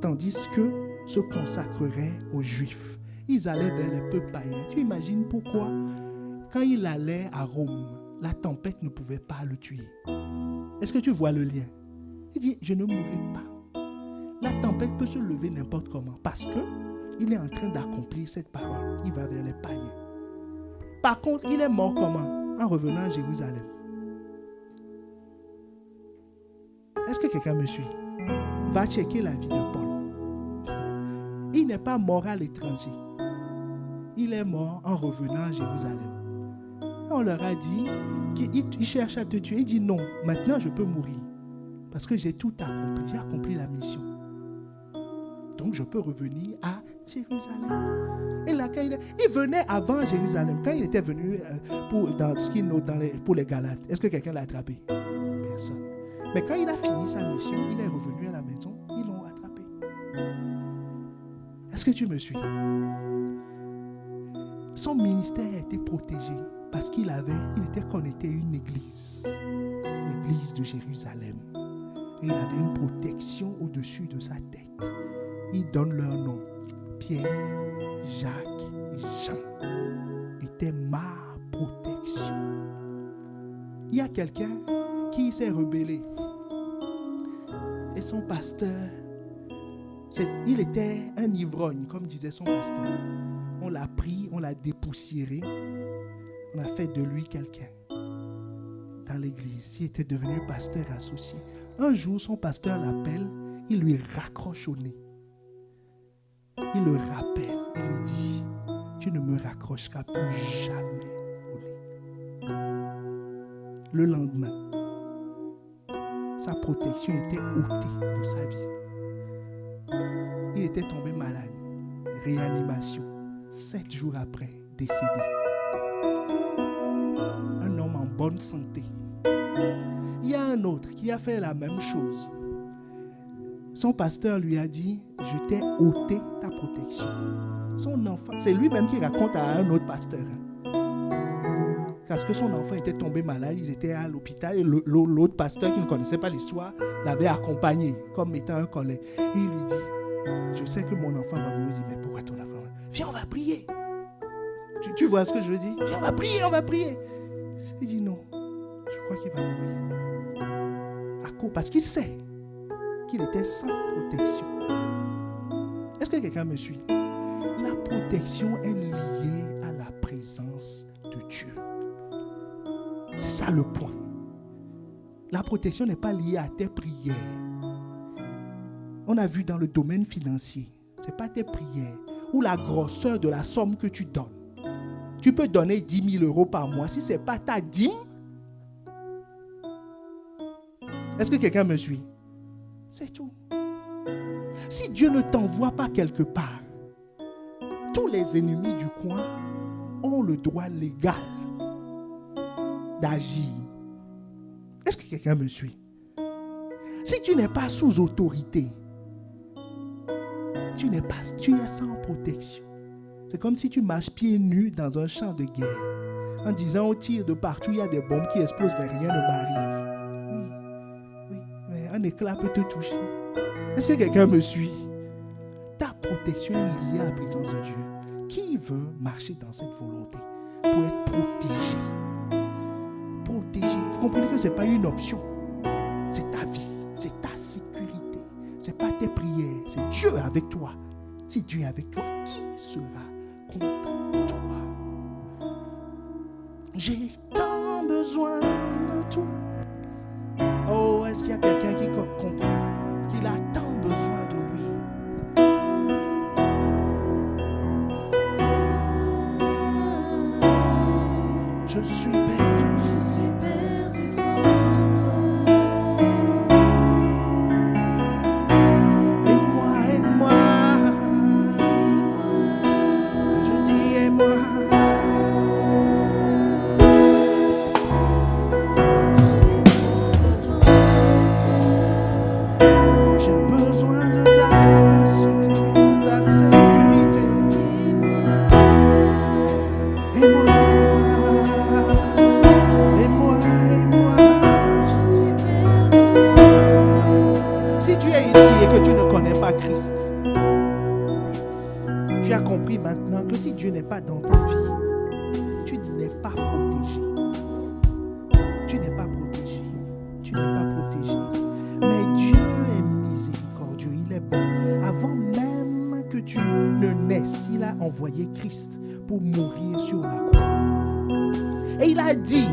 S2: tandis que se consacreraient aux Juifs. Ils allaient vers les peuples païens. Tu imagines pourquoi? Quand il allait à Rome, la tempête ne pouvait pas le tuer. Est-ce que tu vois le lien? Il dit, je ne mourrai pas. La tempête peut se lever n'importe comment parce qu'il est en train d'accomplir cette parole. Il va vers les païens. Par contre, il est mort comment? En revenant à Jérusalem. Est-ce que quelqu'un me suit? Va checker la vie de Paul. Il n'est pas mort à l'étranger. Il est mort en revenant à Jérusalem. On leur a dit qu'il cherche à te tuer. Il dit non, maintenant je peux mourir. Parce que j'ai tout accompli. J'ai accompli la mission. Donc je peux revenir à Jérusalem. Et là, quand il venait avant Jérusalem. Quand il était venu pour les Galates, est-ce que quelqu'un l'a attrapé? Personne. Mais quand il a fini sa mission, il est revenu à la maison. Ils l'ont attrapé. Est-ce que tu me suis? Son ministère a été protégé parce qu'il était connecté à une église. L'église de Jérusalem. Et il avait une protection au-dessus de sa tête. Il donne leur nom. Pierre, Jacques et Jean étaient ma protection. Il y a quelqu'un qui s'est rebellé. Et son pasteur, il était un ivrogne, comme disait son pasteur. On l'a pris, on l'a dépoussiéré. On a fait de lui quelqu'un dans l'église. Il était devenu pasteur associé. Un jour, son pasteur l'appelle, il lui raccroche au nez. Il le rappelle, il lui dit, tu ne me raccrocheras plus jamais au nez. Le lendemain, sa protection était ôtée de sa vie. Il était tombé malade. Réanimation. 7 jours après, décédé. Un homme en bonne santé. Il y a un autre qui a fait la même chose. Son pasteur lui a dit, je t'ai ôté ta protection. Son enfant, c'est lui-même qui raconte à un autre pasteur. Parce que son enfant était tombé malade, ils étaient à l'hôpital et l'autre pasteur qui ne connaissait pas l'histoire l'avait accompagné comme étant un collègue. Et il lui dit, je sais que mon enfant va mourir. Il dit, mais pourquoi ton enfant? Viens, on va prier. Tu vois ce que je veux dire? Viens, on va prier. Il dit, non, je crois qu'il va mourir. À cause, parce qu'il sait qu'il était sans protection. Est-ce que quelqu'un me suit? La protection est liée à la présence de Dieu. C'est ça le point. La protection n'est pas liée à tes prières. On a vu dans le domaine financier, ce n'est pas tes prières ou la grosseur de la somme que tu donnes. Tu peux donner 10 000 euros par mois. Si ce n'est pas ta dîme, est-ce que quelqu'un me suit? C'est tout. Si Dieu ne t'envoie pas quelque part, tous les ennemis du coin ont le droit légal d'agir. Est-ce que quelqu'un me suit? Si tu n'es pas sous autorité, tu es sans protection. C'est comme si tu marches pieds nus dans un champ de guerre en disant on tire de partout, il y a des bombes qui explosent mais rien ne m'arrive. Oui, mais un éclat peut te toucher. Est-ce que quelqu'un me suit? Ta protection est liée à la présence de Dieu. Qui veut marcher dans cette volonté pour être protégé? Protégé. Vous comprenez que ce n'est pas une option. C'est ta vie, c'est ta sécurité. Ce n'est pas tes prières, c'est Dieu avec toi. Si Dieu est avec toi, qui sera contre toi? J'ai tant besoin de toi. Oh, est-ce qu'il y a quelqu'un qui comprend qu'il a tant besoin de lui? Je suis perdu sans toi. Aide-moi. Je dis aide-moi. J'ai besoin de ta capacité, de ta sécurité. Aide-moi. Si tu es ici et que tu ne connais pas Christ, tu as compris maintenant que si Dieu n'est pas dans ta vie, tu n'es pas protégé. envoyé Christ pour mourir sur la croix. Et il a dit,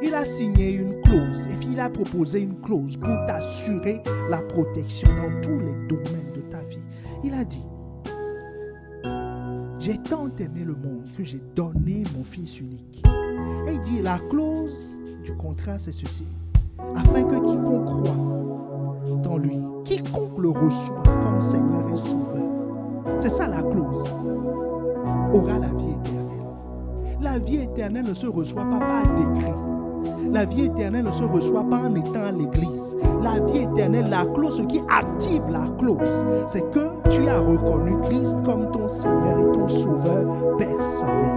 S2: il a signé une clause, et puis il a proposé une clause pour t'assurer la protection dans tous les domaines de ta vie. Il a dit, j'ai tant aimé le monde que j'ai donné mon Fils unique. Et il dit, la clause du contrat, c'est ceci, afin que quiconque croit dans lui, quiconque le reçoit comme Seigneur et Sauveur, c'est ça la clause, aura la vie éternelle. La vie éternelle ne se reçoit pas par décret. La vie éternelle ne se reçoit pas en étant à l'église. La vie éternelle, la clause, ce qui active la clause, c'est que tu as reconnu Christ comme ton Seigneur et ton Sauveur personnel.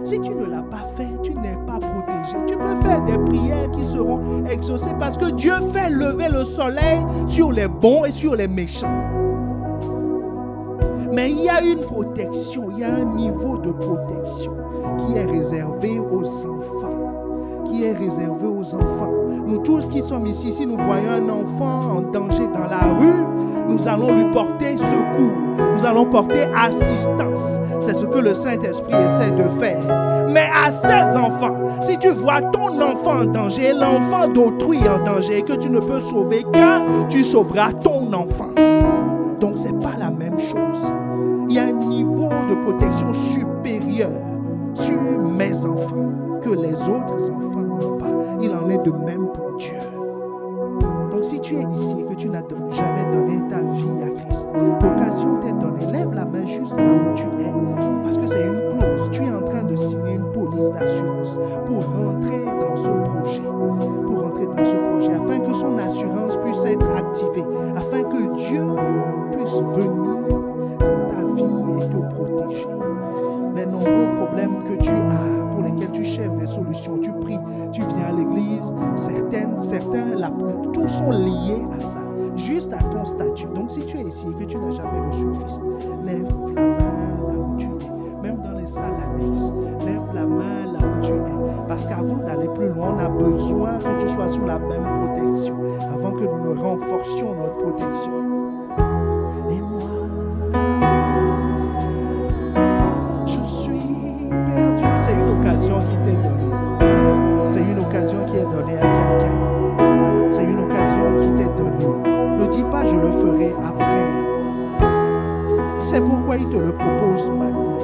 S2: Si tu ne l'as pas fait, tu n'es pas protégé. Tu peux faire des prières qui seront exaucées parce que Dieu fait lever le soleil sur les bons et sur les méchants. Mais il y a une protection, il y a un niveau de protection qui est réservé aux enfants. Qui est réservé aux enfants. Nous tous qui sommes ici, si nous voyons un enfant en danger dans la rue, nous allons lui porter secours. Nous allons porter assistance. C'est ce que le Saint-Esprit essaie de faire. Mais à ces enfants, si tu vois ton enfant en danger, l'enfant d'autrui en danger, que tu ne peux sauver qu'un, tu sauveras ton enfant. Donc ce n'est pas la même chose. Il y a un niveau de protection supérieur sur mes enfants que les autres enfants n'ont pas. Il en est de même pour Dieu. Donc si tu es ici et que tu n'as jamais donné ta vie à Christ, l'occasion t'est donnée. Lève la main juste là où tu es. Parce que c'est une clause. Tu es en train de signer une police d'assurance pour rentrer dans ce projet. Pour rentrer dans ce projet. Afin que son assurance puisse être activée. Afin que Dieu puisse venir dans ta vie et te protéger. Les nombreux problèmes que tu as, pour lesquels tu cherches des solutions, tu pries, tu viens à l'église, certains, tous sont liés à ça, juste à ton statut. Donc si tu es ici et que tu n'as jamais reçu Christ, lève la main là où tu es, même dans les salles annexes, lève la main là où tu es, parce qu'avant d'aller plus loin, on a besoin que tu sois sous la même protection, avant que nous ne renforcions notre protection. Et moi, c'est une occasion qui t'est donnée. C'est une occasion qui est donnée à quelqu'un. C'est une occasion qui t'est donnée. Ne dis pas je le ferai après. C'est pourquoi il te le propose maintenant.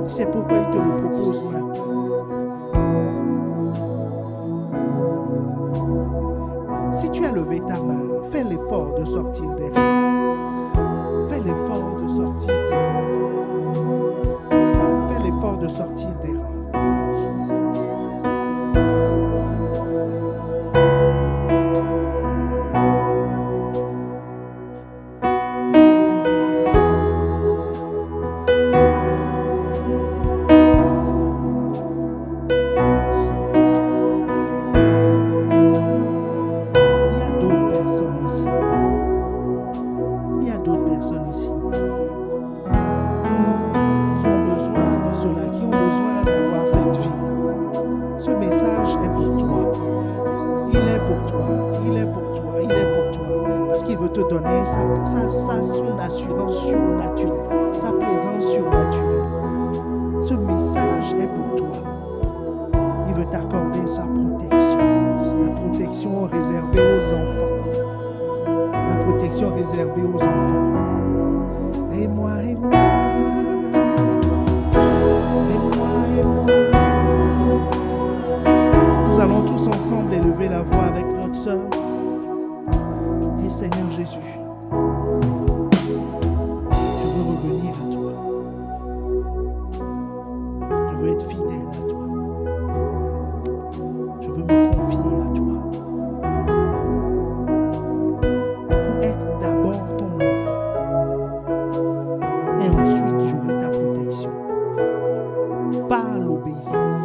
S2: C'est pourquoi il te le propose maintenant. Si tu as levé ta main, fais l'effort de sortir des rangs. Fais l'effort de sortir des rangs. L'effort de sortir des rangs. Il y a d'autres personnes ici. Il y a d'autres personnes ici. Qui ont besoin d'avoir cette vie. Ce message est pour toi. Il est pour toi. Il est pour toi. Il est pour toi. Parce qu'il veut te donner son assurance surnaturelle, sa présence surnaturelle. Ce message est pour toi. Il veut t'accorder sa protection. La protection réservée aux enfants. La protection réservée aux enfants. Et moi. Nous allons tous ensemble élever la voix avec notre sœur. Dis Seigneur Jésus, je veux revenir à toi. Je veux être fidèle à toi. Je veux me confier à toi. Pour être d'abord ton enfant. Et ensuite j'aurai ta protection. Par l'obéissance.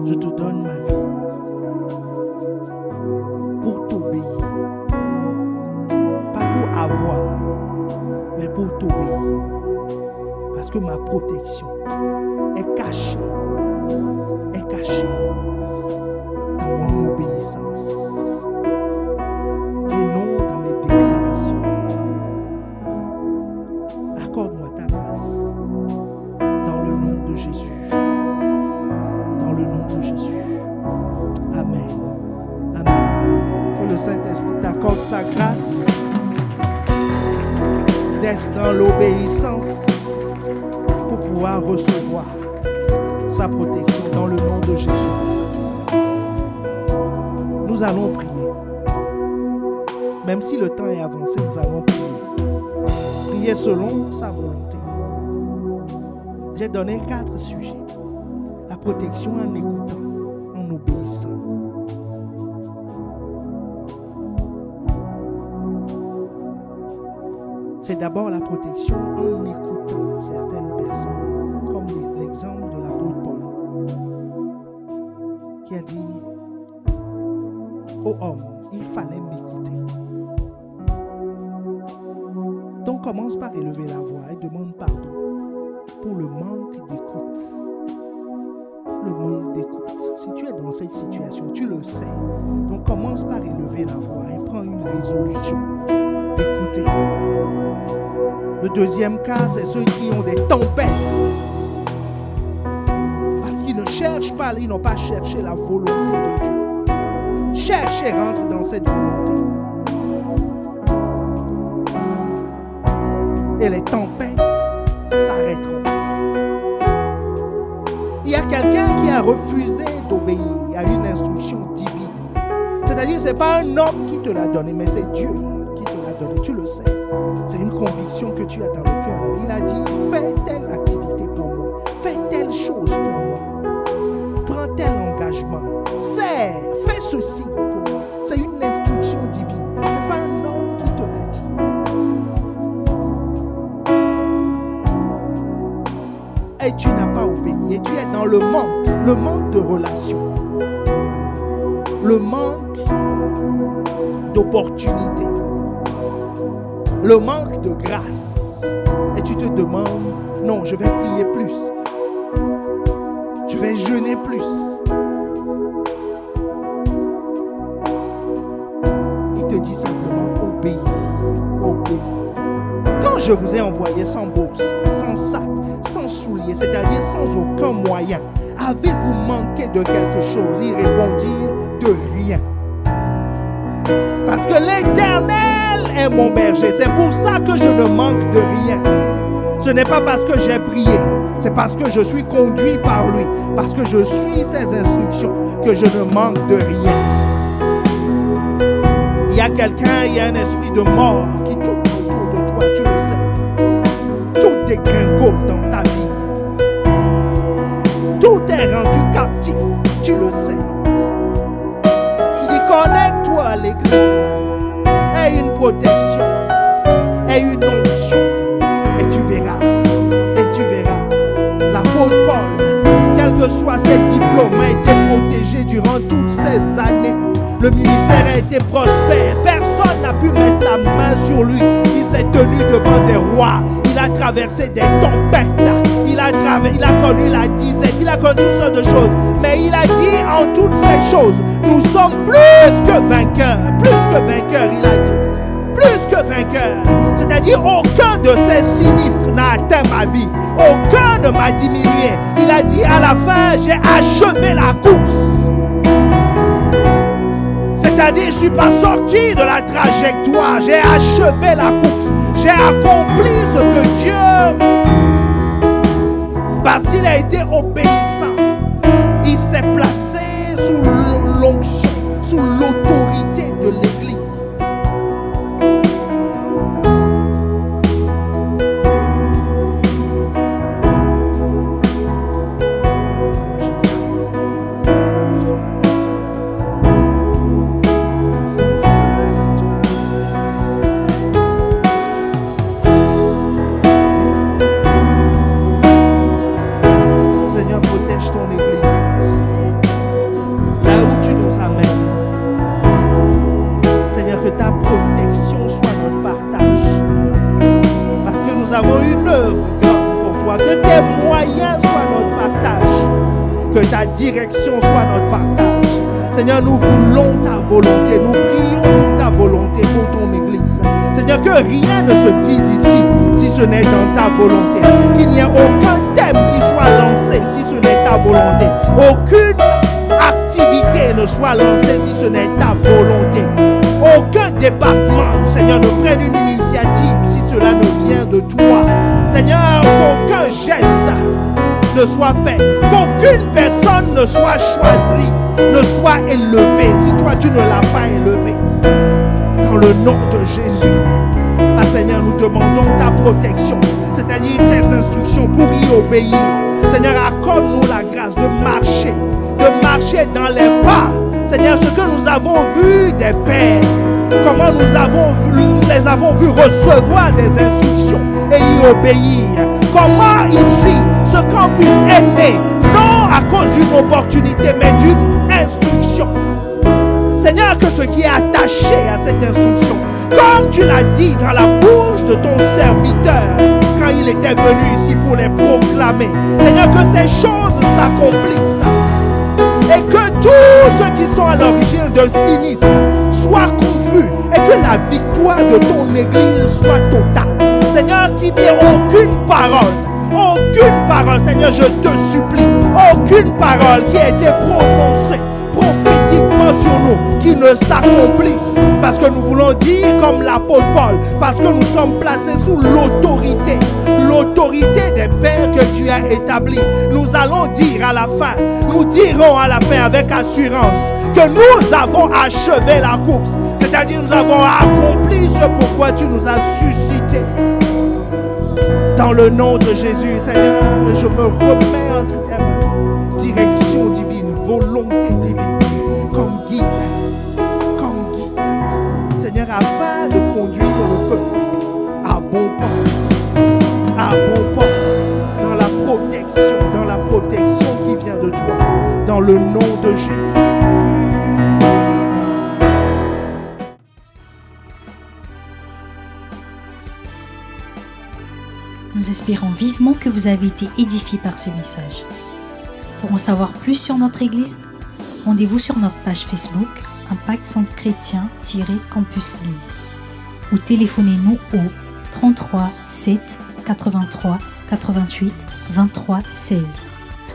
S2: Je te donne ma vie pour t'obéir. Pas pour avoir, mais pour t'obéir. Parce que ma protection est cachée dans mon obéissance et non dans mes déclarations. d'être dans l'obéissance pour pouvoir recevoir sa protection dans le nom de Jésus. Nous allons prier. Même si le temps est avancé, nous allons prier. Prier selon sa volonté. J'ai donné 4 sujets. La protection en écoutant, en obéissant. C'est d'abord la protection en écoutant certaines personnes, comme l'exemple de l'apôtre Paul, qui a dit aux hommes, il fallait m'écouter. Donc commence par élever la voix et demande pardon pour le manque d'écoute. Le manque d'écoute. Si tu es dans cette situation, tu le sais. Donc commence par élever la voix et prends une résolution d'écouter. Le deuxième cas, c'est ceux qui ont des tempêtes. Parce qu'ils ne cherchent pas, ils n'ont pas cherché la volonté de Dieu. Cherche et rentre dans cette volonté. Et les tempêtes s'arrêteront. Il y a quelqu'un qui a refusé d'obéir à une instruction divine. C'est-à-dire, ce n'est pas un homme qui te l'a donné, mais c'est Dieu qui te l'a donné. Tu le sais. C'est une conviction que tu as dans le cœur. Il a dit, fais telle activité pour moi. Fais telle chose pour moi. Prends tel engagement. Sers. Fais ceci pour moi. C'est une instruction divine. Ce n'est pas un homme qui te l'a dit. Et tu n'as pas obéi. Et tu es dans le manque de relation. Le manque d'opportunité. Le manque de grâce. Et tu te demandes, non, je vais prier plus. Je vais jeûner plus. Il te dit simplement, obéis. Obéis. Quand je vous ai envoyé sans bourse, sans sac, sans souliers, c'est-à-dire sans aucun moyen, avez-vous manqué de quelque chose? Ils répondirent, de rien. Parce que l'Éternel est mon berger. C'est pour ça que je ne manque de rien. Ce n'est pas parce que j'ai prié. C'est parce que je suis conduit par lui. Parce que je suis ses instructions que je ne manque de rien. Il y a quelqu'un, il y a un esprit de mort qui tourne autour de toi, tu le sais. Tout dégringole dans ta vie. Tout est rendu captif, tu le sais. Connecte-toi à l'église. Aie une protection. Aie une onction. Et tu verras. Et tu verras. L'apôtre Paul, quel que soit ses diplômes, a été protégé durant toutes ces années. Le ministère a été prospère. Personne n'a pu mettre la main sur lui. Il s'est tenu devant des rois. Il a traversé des tempêtes. Il a connu la disette. Il a connu toutes sortes de choses. Mais il a dit en toutes ces choses, nous sommes plus que vainqueurs. Plus que vainqueurs, il a dit. Plus que vainqueurs. C'est-à-dire aucun de ces sinistres n'a atteint ma vie. Aucun ne m'a diminué. Il a dit à la fin, j'ai achevé la course. C'est-à-dire, je ne suis pas sorti de la trajectoire. J'ai achevé la course. J'ai accompli ce que Dieu... Parce qu'il a été obéissant. Il s'est placé sous l'onction, sous l'autorité de l'Église. Direction soit notre partage. Seigneur, nous voulons ta volonté. Nous prions pour ta volonté, pour ton Église. Seigneur, que rien ne se dise ici si ce n'est dans ta volonté. Qu'il n'y ait aucun thème qui soit lancé si ce n'est ta volonté. Aucune activité ne soit lancée si ce n'est ta volonté. Aucun département, Seigneur, ne prenne une initiative si cela ne vient vient de toi. Seigneur, qu'aucun geste ne soit fait, qu'aucune personne ne soit choisie, ne soit élevée, si toi tu ne l'as pas élevée. Dans le nom de Jésus. Ah Seigneur, nous demandons ta protection, c'est-à-dire tes instructions pour y obéir. Seigneur, accorde-nous la grâce de marcher dans les pas. Seigneur, ce que nous avons vu des pères, comment nous les avons vus recevoir des instructions et y obéir. Comment ici, ce campus est né, non à cause d'une opportunité, mais d'une instruction. Seigneur, que ce qui est attaché à cette instruction, comme tu l'as dit dans la bouche de ton serviteur, quand il était venu ici pour les proclamer, Seigneur, que ces choses s'accomplissent. Et que tous ceux qui sont à l'origine de sinistre soient confus et que la victoire de ton église soit totale. Seigneur, qu'il n'y ait aucune parole, Seigneur, je te supplie, aucune parole qui a été prononcée prophétiquement sur nous, qui ne s'accomplisse. Parce que nous voulons dire comme l'apôtre Paul, parce que nous sommes placés sous l'autorité des pères que tu as établis. Nous allons dire à la fin, nous dirons à la fin avec assurance que nous avons achevé la course. C'est-à-dire nous avons accompli ce pourquoi tu nous as suscités. Dans le nom de Jésus, Seigneur, je me remets entre tes mains. Direction divine, volonté divine, comme guide. Seigneur, afin de conduire le peuple à bon port, dans la protection qui vient de toi, dans le nom de Jésus.
S1: Nous espérons vivement que vous avez été édifiés par ce message. Pour en savoir plus sur notre Église, rendez-vous sur notre page Facebook Impact Centre Chrétien-Campus Lille ou téléphonez-nous au 33 7 83 88 23 16.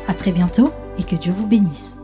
S1: À très bientôt et que Dieu vous bénisse.